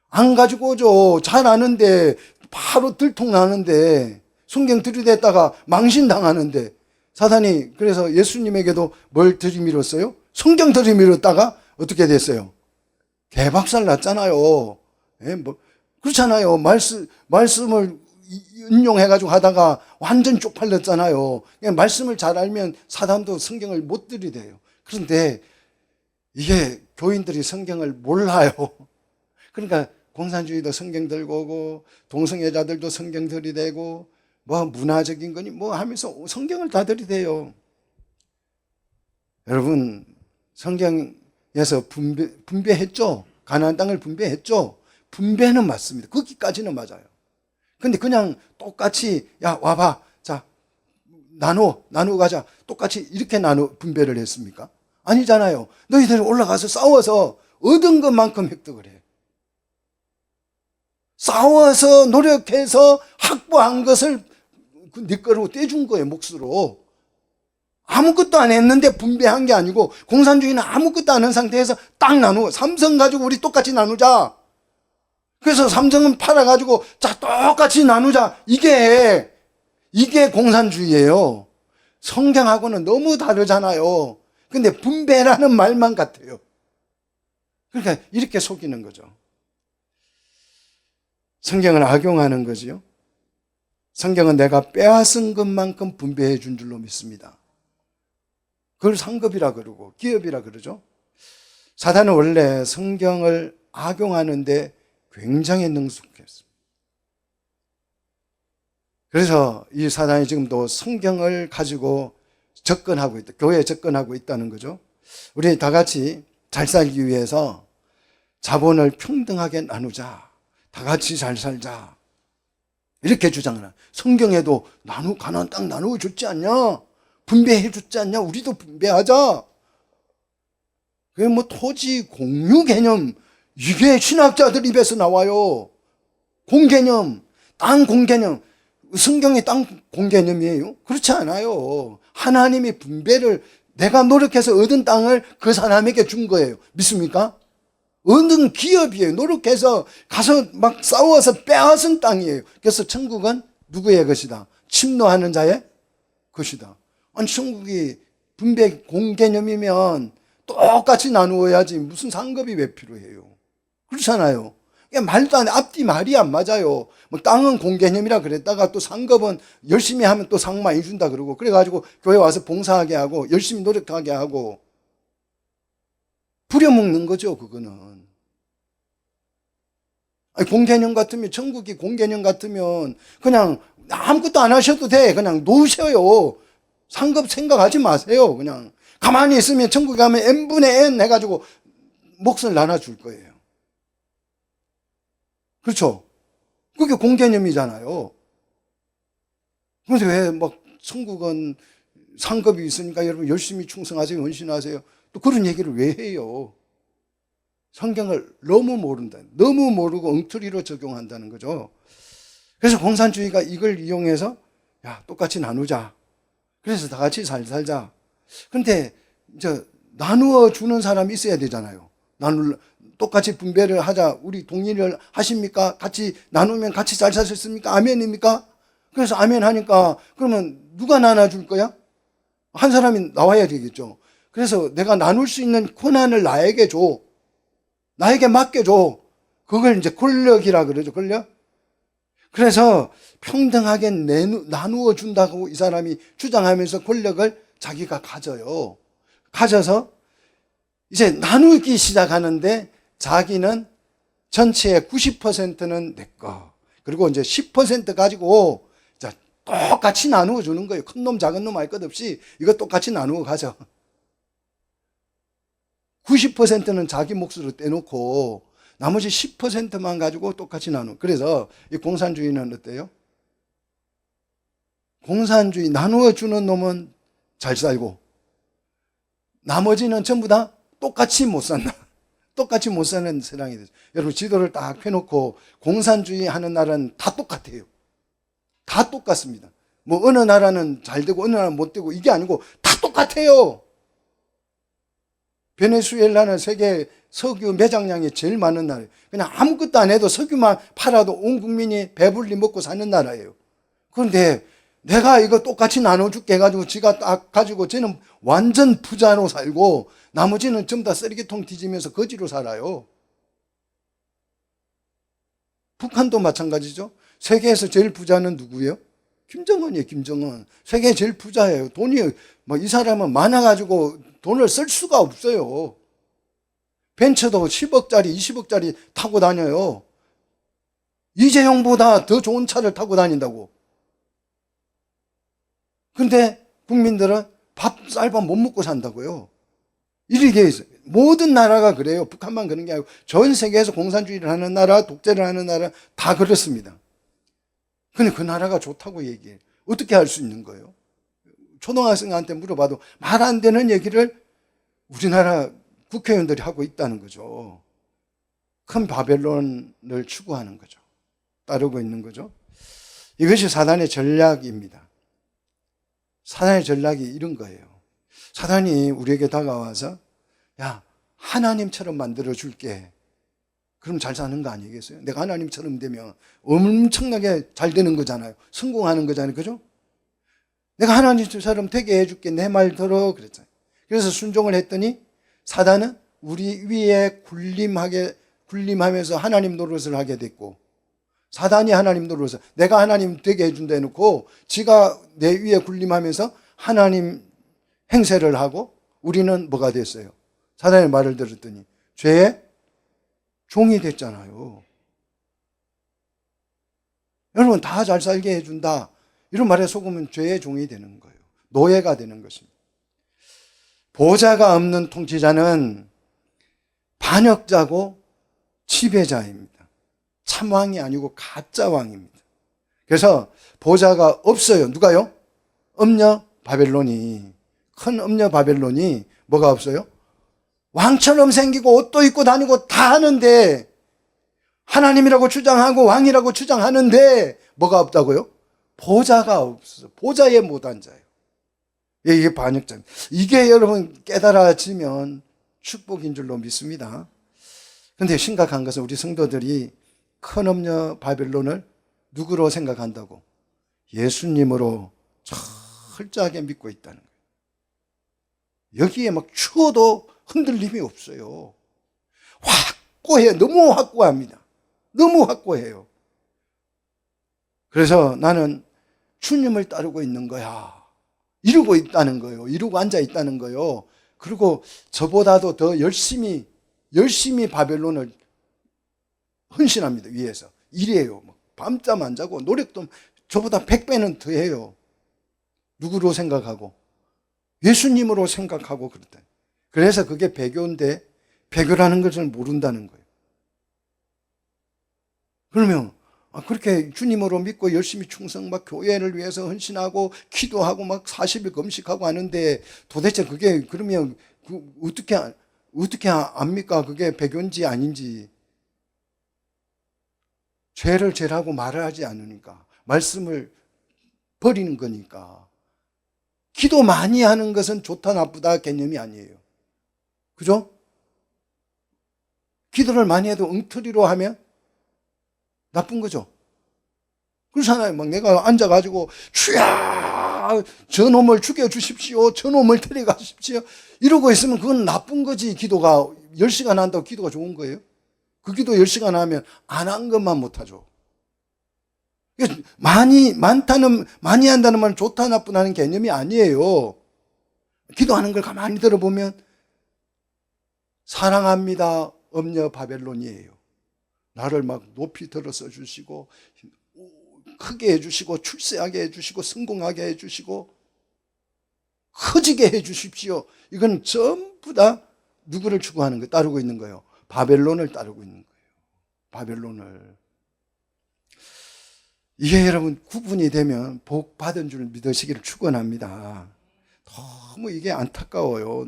A: 안 가지고 오죠. 잘 아는데 바로 들통나는데 성경 들이댔다가 망신당하는데 사단이 그래서 예수님에게도 뭘 들이밀었어요? 성경 들이밀었다가 어떻게 됐어요? 개박살 났잖아요. 그렇잖아요. 말씀을 인용해가지고 하다가 완전 쪽팔렸잖아요. 말씀을 잘 알면 사단도 성경을 못 들이대요. 그런데 이게 교인들이 성경을 몰라요. 그러니까 공산주의도 성경 들고 오고 동성애자들도 성경 들이대고 뭐 문화적인 거니 뭐 하면서 성경을 다 들이대요. 여러분 성경에서 분배했죠. 가나안 땅을 분배했죠. 분배는 맞습니다. 거기까지는 맞아요. 근데 그냥 똑같이 야 와봐 자 나누어 가자 똑같이 이렇게 분배를 했습니까? 아니잖아요. 너희들이 올라가서 싸워서 얻은 것만큼 획득을 해. 싸워서 노력해서 확보한 것을 네 거로 떼준 거예요. 몫으로. 아무것도 안 했는데 분배한 게 아니고 공산주의는 아무것도 안 한 상태에서 딱 나누어. 삼성 가지고 우리 똑같이 나누자. 그래서 삼성은 팔아가지고 자 똑같이 나누자. 이게 공산주의예요. 성경하고는 너무 다르잖아요. 근데 분배라는 말만 같아요. 그러니까 이렇게 속이는 거죠. 성경을 악용하는 거지요. 성경은 내가 빼앗은 것만큼 분배해 준 줄로 믿습니다. 그걸 상급이라 그러고 기업이라 그러죠. 사단은 원래 성경을 악용하는데 굉장히 능숙했습니다. 그래서 이 사단이 지금도 성경을 가지고 접근하고 있다. 교회에 접근하고 있다는 거죠. 우리 다 같이 잘 살기 위해서 자본을 평등하게 나누자. 다 같이 잘 살자. 이렇게 주장을 하는. 성경에도 가나안 땅 나누어 줬지 않냐? 분배해 줬지 않냐? 우리도 분배하자. 그게 뭐 토지 공유 개념 이게 신학자들 입에서 나와요. 공개념, 땅 공개념. 성경이 땅 공개념이에요? 그렇지 않아요. 하나님이 분배를 내가 노력해서 얻은 땅을 그 사람에게 준 거예요. 믿습니까? 얻은 기업이에요. 노력해서 가서 막 싸워서 빼앗은 땅이에요. 그래서 천국은 누구의 것이다? 침노하는 자의 것이다. 아니 천국이 분배 공개념이면 똑같이 나누어야지 무슨 상급이 왜 필요해요? 그렇잖아요. 말도 안 돼. 앞뒤 말이 안 맞아요. 뭐 땅은 공개념이라 그랬다가 또 상급은 열심히 하면 또 상 많이 준다 그러고 그래가지고 교회 와서 봉사하게 하고 열심히 노력하게 하고 부려먹는 거죠. 그거는. 아니, 공개념 같으면 천국이 공개념 같으면 그냥 아무것도 안 하셔도 돼. 그냥 놓으셔요. 상급 생각하지 마세요. 그냥 가만히 있으면 천국에 가면 n분의 n 해가지고 몫을 나눠줄 거예요. 그렇죠? 그게 공개념이잖아요. 그런데 왜 막 천국은 상급이 있으니까 여러분 열심히 충성하세요, 헌신하세요. 또 그런 얘기를 왜 해요? 성경을 너무 모른다. 너무 모르고 엉터리로 적용한다는 거죠. 그래서 공산주의가 이걸 이용해서 야 똑같이 나누자. 그래서 다 같이 잘 살자. 그런데 나누어 주는 사람이 있어야 되잖아요. 똑같이 분배를 하자. 우리 동의를 하십니까? 같이 나누면 같이 잘 사셨습니까? 아멘입니까? 그래서 아멘 하니까 그러면 누가 나눠줄 거야? 한 사람이 나와야 되겠죠. 그래서 내가 나눌 수 있는 권한을 나에게 줘. 나에게 맡겨줘. 그걸 이제 권력이라 그러죠. 권력? 그래서 평등하게 나누어 준다고 이 사람이 주장하면서 권력을 자기가 가져요. 가져서 이제 나누기 시작하는데 자기는 전체의 90%는 내 거. 그리고 이제 10% 가지고 똑같이 나누어 주는 거예요. 큰 놈, 작은 놈 할 것 없이 이거 똑같이 나누어 가죠. 90%는 자기 몫으로 떼놓고 나머지 10%만 가지고 똑같이 나누어. 그래서 이 공산주의는 어때요? 공산주의 나누어 주는 놈은 잘 살고 나머지는 전부 다 똑같이 못 산다. 똑같이 못 사는 세상이 됐어요. 여러분 지도를 딱 펴놓고 공산주의 하는 나라는 다 똑같아요. 다 똑같습니다. 뭐 어느 나라는 잘 되고 어느 나라는 못 되고 이게 아니고 다 똑같아요. 베네수엘라는 세계 석유 매장량이 제일 많은 나라예요. 그냥 아무것도 안 해도 석유만 팔아도 온 국민이 배불리 먹고 사는 나라예요. 그런데 내가 이거 똑같이 나눠줄게 해가지고 지가 딱 가지고 쟤는 완전 부자로 살고 나머지는 전부 다 쓰레기통 뒤지면서 거지로 살아요. 북한도 마찬가지죠. 세계에서 제일 부자는 누구예요? 김정은이에요. 김정은. 세계 제일 부자예요. 돈이 뭐 이 사람은 많아가지고 돈을 쓸 수가 없어요. 벤츠도 10억짜리 20억짜리 타고 다녀요. 이재용보다 더 좋은 차를 타고 다닌다고. 근데 국민들은 쌀밥 못 먹고 산다고요. 이렇게 모든 나라가 그래요. 북한만 그런 게 아니고 전 세계에서 공산주의를 하는 나라, 독재를 하는 나라 다 그렇습니다. 근데 그 나라가 좋다고 얘기해요. 어떻게 할 수 있는 거예요? 초등학생한테 물어봐도 말 안 되는 얘기를 우리나라 국회의원들이 하고 있다는 거죠. 큰 바벨론을 추구하는 거죠. 따르고 있는 거죠. 이것이 사단의 전략입니다. 사단의 전략이 이런 거예요. 사단이 우리에게 다가와서 야, 하나님처럼 만들어 줄게. 그럼 잘 사는 거 아니겠어요? 내가 하나님처럼 되면 엄청나게 잘 되는 거잖아요. 성공하는 거잖아요. 그죠? 내가 하나님처럼 되게 해줄게. 내 말 들어. 그랬잖아요. 그래서 순종을 했더니 사단은 우리 위에 군림하면서 하나님 노릇을 하게 됐고, 사단이 하나님 노릇을, 내가 하나님 되게 해준다 해놓고 지가 내 위에 군림하면서 하나님 행세를 하고 우리는 뭐가 됐어요? 사단의 말을 들었더니 죄의 종이 됐잖아요. 여러분 다 잘 살게 해준다 이런 말에 속으면 죄의 종이 되는 거예요. 노예가 되는 것입니다. 보좌가 없는 통치자는 반역자고 지배자입니다. 참왕이 아니고 가짜 왕입니다. 그래서 보좌가 없어요. 누가요? 음녀 바벨론이, 큰 음녀 바벨론이 뭐가 없어요? 왕처럼 생기고 옷도 입고 다니고 다 하는데, 하나님이라고 주장하고 왕이라고 주장하는데 뭐가 없다고요? 보좌가 없어요. 보좌에 못 앉아요. 이게 반역자입니다. 이게 여러분 깨달아지면 축복인 줄로 믿습니다. 그런데 심각한 것은 우리 성도들이 큰 음녀 바벨론을 누구로 생각한다고? 예수님으로 철저하게 믿고 있다는 거예요. 여기에 막 추워도 흔들림이 없어요. 확고해요. 너무 확고합니다. 너무 확고해요. 그래서 나는 주님을 따르고 있는 거야. 이루고 있다는 거예요. 이루고 앉아 있다는 거예요. 그리고 저보다도 더 열심히 바벨론을 헌신합니다. 위에서. 일해요. 밤잠 안 자고 노력도 저보다 100배는 더 해요. 누구로 생각하고? 예수님으로 생각하고 그렇다. 그래서 그게 배교인데 배교라는 것을 모른다는 거예요. 그러면 그렇게 주님으로 믿고 열심히 충성 막 교회를 위해서 헌신하고 기도하고 막 40일 금식하고 하는데 도대체 그게 그러면 어떻게 압니까? 그게 배교인지 아닌지. 죄를 죄라고 말을 하지 않으니까, 말씀을 버리는 거니까. 기도 많이 하는 것은 좋다 나쁘다 개념이 아니에요. 그죠? 기도를 많이 해도 엉터리로 하면 나쁜 거죠. 그렇잖아요. 막 내가 앉아가지고 주야 저놈을 죽여주십시오, 저놈을 데려가십시오 이러고 있으면 그건 나쁜 거지. 기도가 10시간 한다고 기도가 좋은 거예요? 그 기도 10시간 하면 안 한 것만 못하죠. 많이 한다는 말은 좋다, 나쁘다는 개념이 아니에요. 기도하는 걸 가만히 들어보면, 사랑합니다, 엄녀 바벨론이에요. 나를 막 높이 들어서 주시고, 크게 해주시고, 출세하게 해주시고, 성공하게 해주시고, 커지게 해주십시오. 이건 전부 다 누구를 추구하는 거예요? 따르고 있는 거예요. 바벨론을 따르고 있는 거예요. 바벨론을. 이게 여러분 구분이 되면 복 받은 줄 믿으시기를 축원합니다. 너무 이게 안타까워요.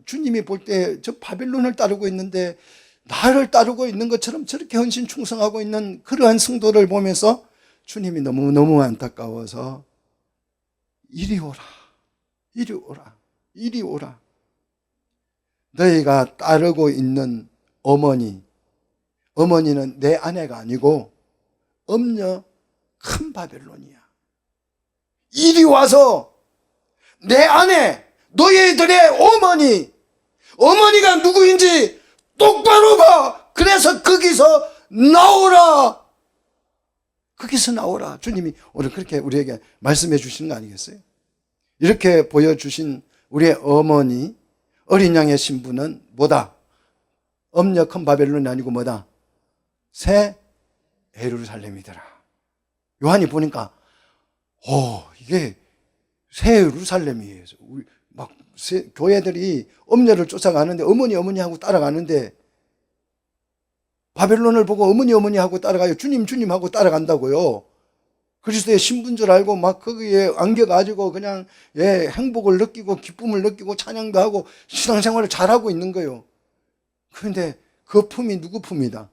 A: 주님이 볼 때 저 바벨론을 따르고 있는데 나를 따르고 있는 것처럼 저렇게 헌신 충성하고 있는 그러한 성도를 보면서 주님이 너무너무 안타까워서 이리 오라, 이리 오라, 이리 오라. 너희가 따르고 있는 어머니는 내 아내가 아니고 엄녀 큰 바벨론이야. 이리 와서 내 아내, 너희들의 어머니가 누구인지 똑바로 봐. 그래서 거기서 나오라. 거기서 나오라. 주님이 오늘 그렇게 우리에게 말씀해 주시는 거 아니겠어요? 이렇게 보여주신 우리의 어머니, 어린 양의 신부는 뭐다? 엄녀 큰 바벨론이 아니고 뭐다? 새 예루살렘이더라. 요한이 보니까 이게 새 예루살렘이에요. 교회들이 엄녀를 쫓아가는데 어머니 하고 따라가는데 바벨론을 보고 어머니 하고 따라가요. 주님 하고 따라간다고요. 그리스도의 신분 줄 알고 막 거기에 안겨가지고 그냥 행복을 느끼고 기쁨을 느끼고 찬양도 하고 신앙생활을 잘하고 있는 거예요. 그런데 그 품이 누구 품이다?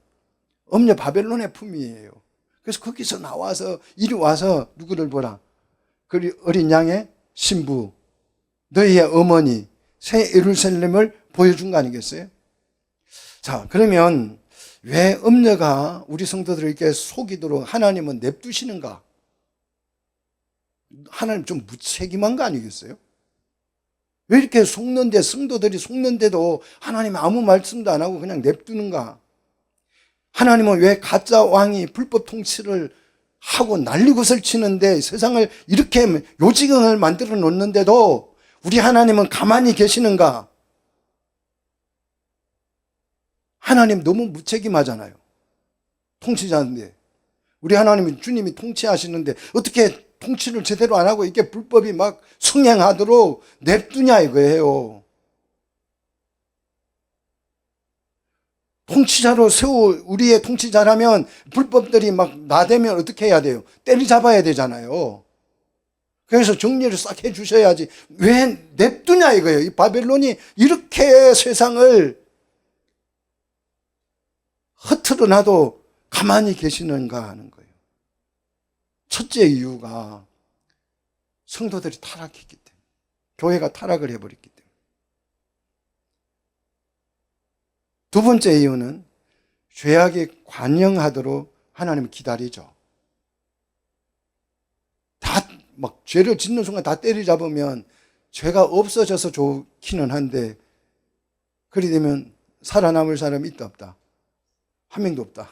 A: 엄녀 바벨론의 품이에요. 그래서 거기서 나와서 이리 와서 누구를 보라? 그 어린 양의 신부, 너희의 어머니, 새 예루살렘을 보여준 거 아니겠어요? 자, 그러면 왜 엄녀가 우리 성도들을 이렇게 속이도록 하나님은 냅두시는가? 하나님 좀 무책임한 거 아니겠어요? 왜 이렇게 속는데, 성도들이 속는데도 하나님 아무 말씀도 안 하고 그냥 냅두는가? 하나님은 왜 가짜 왕이 불법 통치를 하고 난리굿을 치는데 세상을 이렇게 요지경을 만들어 놓는데도 우리 하나님은 가만히 계시는가? 하나님 너무 무책임하잖아요. 통치자인데. 우리 하나님은 주님이 통치하시는데 어떻게 통치를 제대로 안 하고 이렇게 불법이 막 승행하도록 냅두냐 이거예요. 통치자로 우리의 통치자라면 불법들이 막 나대면 어떻게 해야 돼요? 때리잡아야 되잖아요. 그래서 정리를 싹 해주셔야지. 왜 냅두냐 이거예요. 이 바벨론이 이렇게 세상을 허투루 놔도 가만히 계시는가 하는 거예요. 첫째 이유가 성도들이 타락했기 때문에, 교회가 타락을 해버렸기 때문에. 두 번째 이유는 죄악이 관영하도록 하나님은 기다리죠. 다 막 죄를 짓는 순간 다 때리잡으면 죄가 없어져서 좋기는 한데, 그리 되면 살아남을 사람이 있다 없다? 한 명도 없다.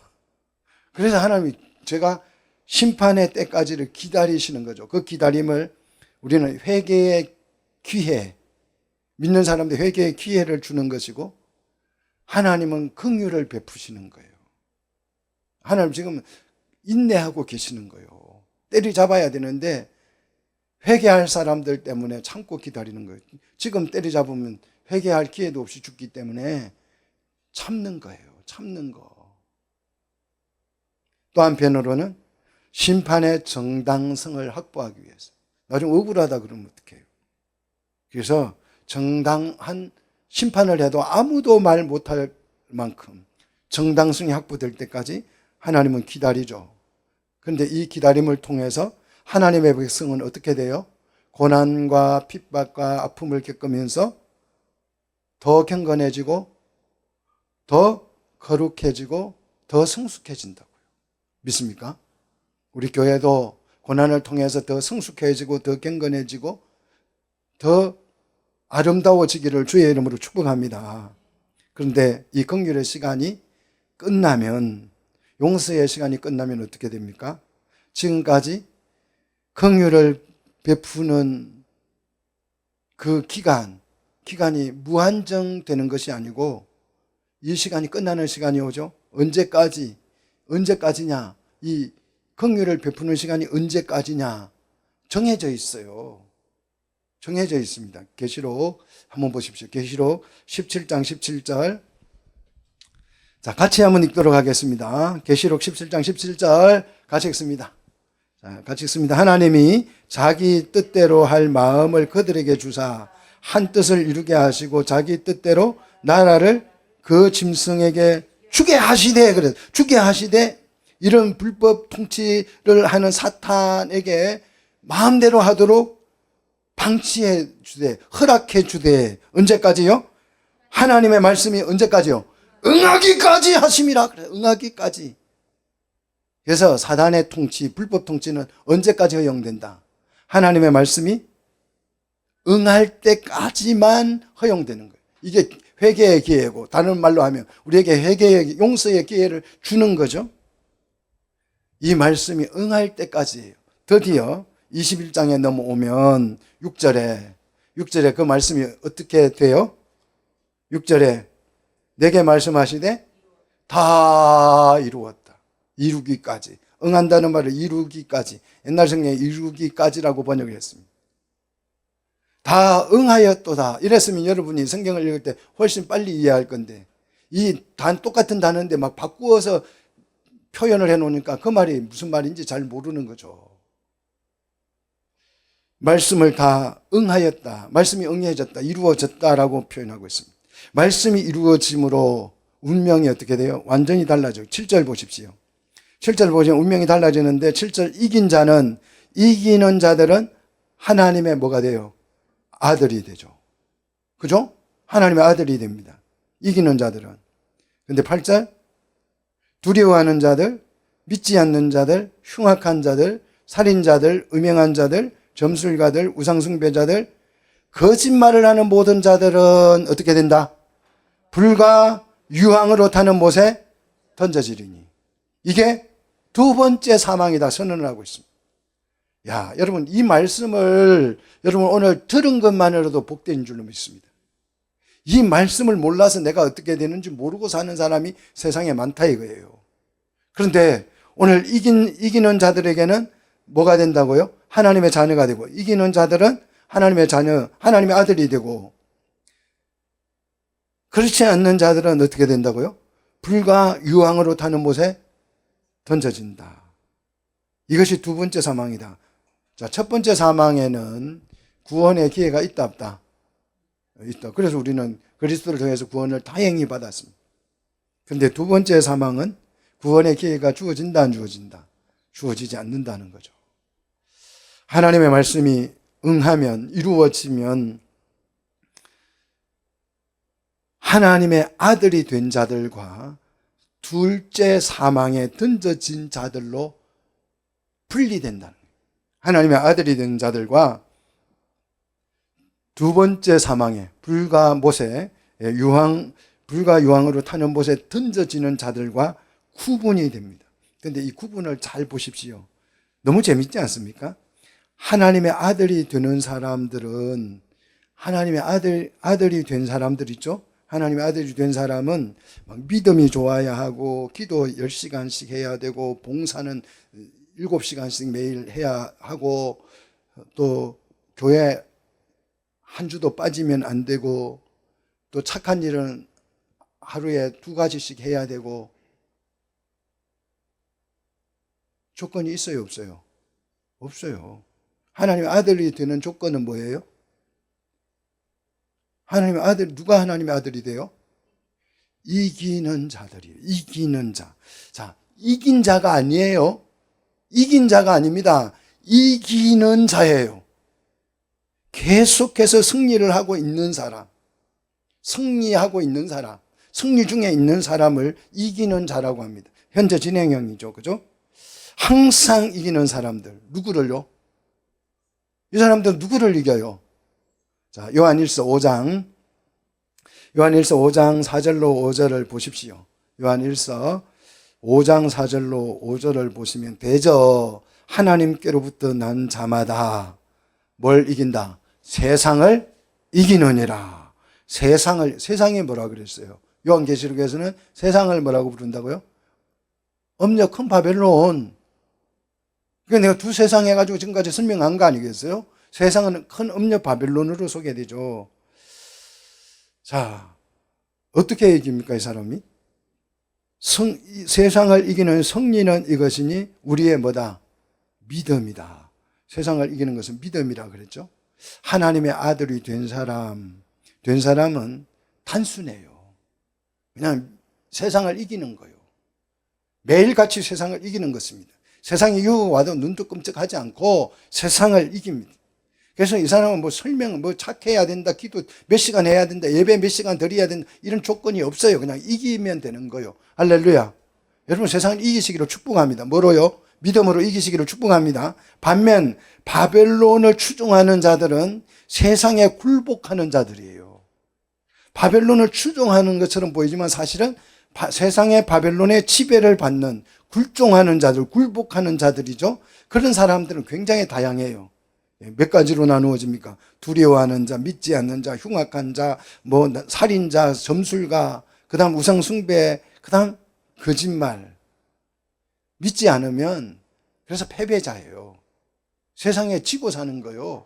A: 그래서 하나님이 죄가 심판의 때까지를 기다리시는 거죠. 그 기다림을 우리는 회개의 기회, 믿는 사람들 회개의 기회를 주는 것이고, 하나님은 긍휼을 베푸시는 거예요. 하나님 지금 인내하고 계시는 거예요. 때리잡아야 되는데 회개할 사람들 때문에 참고 기다리는 거예요. 지금 때리잡으면 회개할 기회도 없이 죽기 때문에 참는 거예요. 참는 거. 또 한편으로는 심판의 정당성을 확보하기 위해서. 나중에 억울하다 그러면 어떡해요? 그래서 정당한 심판을 해도 아무도 말 못할 만큼 정당성이 확보될 때까지 하나님은 기다리죠. 그런데 이 기다림을 통해서 하나님의 백성은 어떻게 돼요? 고난과 핍박과 아픔을 겪으면서 더 경건해지고 더 거룩해지고 더 성숙해진다고요. 믿습니까? 우리 교회도 고난을 통해서 더 성숙해지고 더 경건해지고 더 아름다워지기를 주의 이름으로 축복합니다. 그런데 이 긍휼의 시간이 끝나면, 용서의 시간이 끝나면 어떻게 됩니까? 지금까지 긍휼을 베푸는 그 기간이 무한정되는 것이 아니고 이 시간이 끝나는 시간이 오죠. 언제까지냐? 이 긍휼을 베푸는 시간이 언제까지냐? 정해져 있어요. 정해져 있습니다. 계시록 한번 보십시오. 계시록 17장 17절. 자, 같이 한번 읽도록 하겠습니다. 계시록 17장 17절 같이 읽습니다. 자, 같이 읽습니다. 하나님이 자기 뜻대로 할 마음을 그들에게 주사 한 뜻을 이루게 하시고 자기 뜻대로 나라를 그 짐승에게 주게 하시되, 그래, 주게 하시되, 이런 불법 통치를 하는 사탄에게 마음대로 하도록 방치해 주되, 허락해 주되, 언제까지요? 하나님의 말씀이 언제까지요? 응하기까지 하심이라. 그래, 응하기까지. 그래서 사단의 통치, 불법 통치는 언제까지 허용된다? 하나님의 말씀이 응할 때까지만 허용되는 거예요. 이게 회개의 기회고, 다른 말로 하면 우리에게 회개의 용서의 기회를 주는 거죠. 이 말씀이 응할 때까지예요. 드디어 21장에 넘어오면 6절에 그 말씀이 어떻게 돼요? 6절에 내게 말씀하시되 다 이루었다. 이루기까지. 응한다는 말을 이루기까지. 옛날 성경에 이루기까지라고 번역을 했습니다. 다 응하였도다. 이랬으면 여러분이 성경을 읽을 때 훨씬 빨리 이해할 건데, 이 똑같은 단어인데 막 바꾸어서 표현을 해놓으니까 그 말이 무슨 말인지 잘 모르는 거죠. 말씀을 다 응하였다. 말씀이 응해졌다. 이루어졌다라고 표현하고 있습니다. 말씀이 이루어짐으로 운명이 어떻게 돼요? 완전히 달라져요. 7절 보십시오. 7절 보시면 운명이 달라지는데 7절 이기는 자들은 하나님의 뭐가 돼요? 아들이 되죠. 그죠? 하나님의 아들이 됩니다. 이기는 자들은. 근데 8절 두려워하는 자들, 믿지 않는 자들, 흉악한 자들, 살인자들, 음행한 자들, 점술가들, 우상숭배자들, 거짓말을 하는 모든 자들은 어떻게 된다? 불과 유황으로 타는 못에 던져지리니. 이게 두 번째 사망이다 선언을 하고 있습니다. 야, 여러분 이 말씀을 여러분 오늘 들은 것만으로도 복된 줄로 믿습니다. 이 말씀을 몰라서 내가 어떻게 되는지 모르고 사는 사람이 세상에 많다 이거예요. 그런데 오늘 이기는 자들에게는 뭐가 된다고요? 하나님의 자녀가 되고, 이기는 자들은 하나님의 자녀, 하나님의 아들이 되고, 그렇지 않는 자들은 어떻게 된다고요? 불과 유황으로 타는 못에 던져진다. 이것이 두 번째 사망이다. 자, 첫 번째 사망에는 구원의 기회가 있다 없다? 있다. 그래서 우리는 그리스도를 통해서 구원을 다행히 받았습니다. 그런데 두 번째 사망은 구원의 기회가 주어진다 안 주어진다? 주어지지 않는다는 거죠. 하나님의 말씀이 응하면, 이루어지면 하나님의 아들이 된 자들과 둘째 사망에 던져진 자들로 분리된다는 거예요. 하나님의 아들이 된 자들과 두 번째 사망에 불과 유황으로 타는 못에 던져지는 자들과 구분이 됩니다. 그런데 이 구분을 잘 보십시오. 너무 재밌지 않습니까? 하나님의 아들이 되는 사람들은, 하나님의 아들이 된 사람들 있죠? 하나님의 아들이 된 사람은 막 믿음이 좋아야 하고, 기도 10시간씩 해야 되고, 봉사는 7시간씩 매일 해야 하고, 또 교회 한 주도 빠지면 안 되고, 또 착한 일은 하루에 2가지씩 해야 되고, 조건이 있어요, 없어요? 없어요. 하나님의 아들이 되는 조건은 뭐예요? 하나님의 아들, 누가 하나님의 아들이 돼요? 이기는 자들이에요. 이기는 자. 자, 이긴 자가 아니에요. 이긴 자가 아닙니다. 이기는 자예요. 계속해서 승리를 하고 있는 사람. 승리하고 있는 사람. 승리 중에 있는 사람을 이기는 자라고 합니다. 현재 진행형이죠. 그죠? 항상 이기는 사람들. 누구를요? 이 사람들은 누구를 이겨요? 자, 요한일서 5장 4절로 5절을 보십시오. 요한일서 5장 4절로 5절을 보시면 대저 하나님께로부터 난 자마다 뭘 이긴다? 세상을 이기느니라. 세상이 뭐라 그랬어요? 요한계시록에서는 세상을 뭐라고 부른다고요? 엄력 큰 바벨론. 그러니까 내가 두 세상 해가지고 지금까지 설명한 거 아니겠어요? 세상은 큰 엄력 바벨론으로 소개되죠. 자, 어떻게 이깁니까, 이 사람이? 세상을 이기는 승리는 이것이니 우리의 뭐다? 믿음이다. 세상을 이기는 것은 믿음이라 그랬죠. 하나님의 아들이 된 사람은 단순해요. 그냥 세상을 이기는 거예요. 매일같이 세상을 이기는 것입니다. 세상이 유혹와도 눈도 끔찍하지 않고 세상을 이깁니다. 그래서 이 사람은 착해야 된다, 기도 몇 시간 해야 된다, 예배 몇 시간 드려야 된다, 이런 조건이 없어요. 그냥 이기면 되는 거예요. 할렐루야. 여러분 세상을 이기시기로 축복합니다. 뭐로요? 믿음으로 이기시기를 축복합니다. 반면 바벨론을 추종하는 자들은 세상에 굴복하는 자들이에요. 바벨론을 추종하는 것처럼 보이지만 사실은 세상의 바벨론의 지배를 받는 굴종하는 자들, 굴복하는 자들이죠. 그런 사람들은 굉장히 다양해요. 몇 가지로 나누어집니까? 두려워하는 자, 믿지 않는 자, 흉악한 자, 살인자, 점술가, 그 다음 우상숭배, 그 다음 거짓말. 믿지 않으면 그래서 패배자예요. 세상에 지고 사는 거요.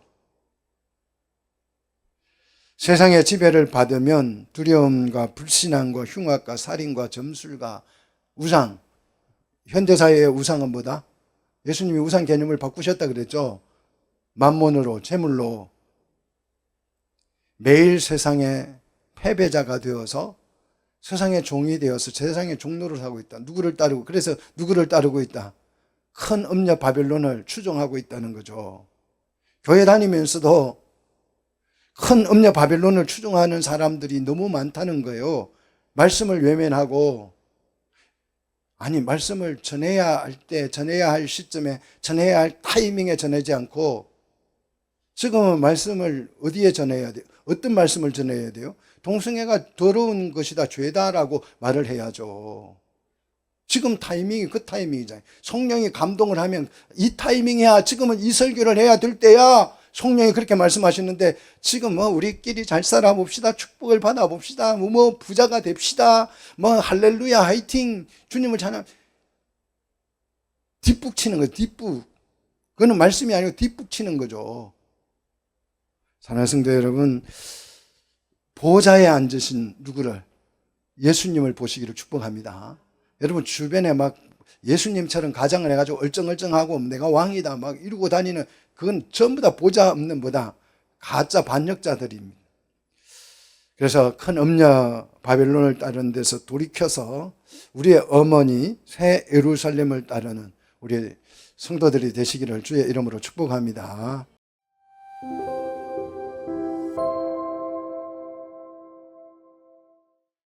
A: 세상의 지배를 받으면 두려움과 불신앙과 흉악과 살인과 점술과 우상. 현대사회의 우상은 뭐다? 예수님이 우상 개념을 바꾸셨다 그랬죠. 만몬으로, 재물로. 매일 세상의 패배자가 되어서 세상의 종이 되어서 세상의 종로를 하고 있다. 그래서 누구를 따르고 있다? 큰 음녀 바벨론을 추종하고 있다는 거죠. 교회 다니면서도 큰 음녀 바벨론을 추종하는 사람들이 너무 많다는 거예요. 말씀을 외면하고, 말씀을 전해야 할 때, 전해야 할 시점에, 전해야 할 타이밍에 전하지 않고, 지금은 말씀을 어디에 전해야 돼요? 어떤 말씀을 전해야 돼요? 동성애가 더러운 것이다, 죄다라고 말을 해야죠. 지금 타이밍이 그 타이밍이잖아요. 성령이 감동을 하면 이 타이밍이야. 지금은 이 설교를 해야 될 때야. 성령이 그렇게 말씀하시는데 지금 우리끼리 잘 살아봅시다. 축복을 받아봅시다. 부자가 됩시다. 할렐루야, 화이팅. 주님을 찬양. 뒷북 치는 거예요. 뒷북. 그거는 말씀이 아니고 뒷북 치는 거죠. 사랑하는 성도 여러분, 보좌에 앉으신 누구를? 예수님을 보시기를 축복합니다. 여러분 주변에 예수님처럼 가장을 해가지고 얼쩡얼쩡하고 내가 왕이다 이러고 다니는 그건 전부 다 보좌 없는 가짜 반역자들입니다. 그래서 큰 음녀 바벨론을 따르는 데서 돌이켜서 우리의 어머니 새 예루살렘을 따르는 우리 성도들이 되시기를 주의 이름으로 축복합니다.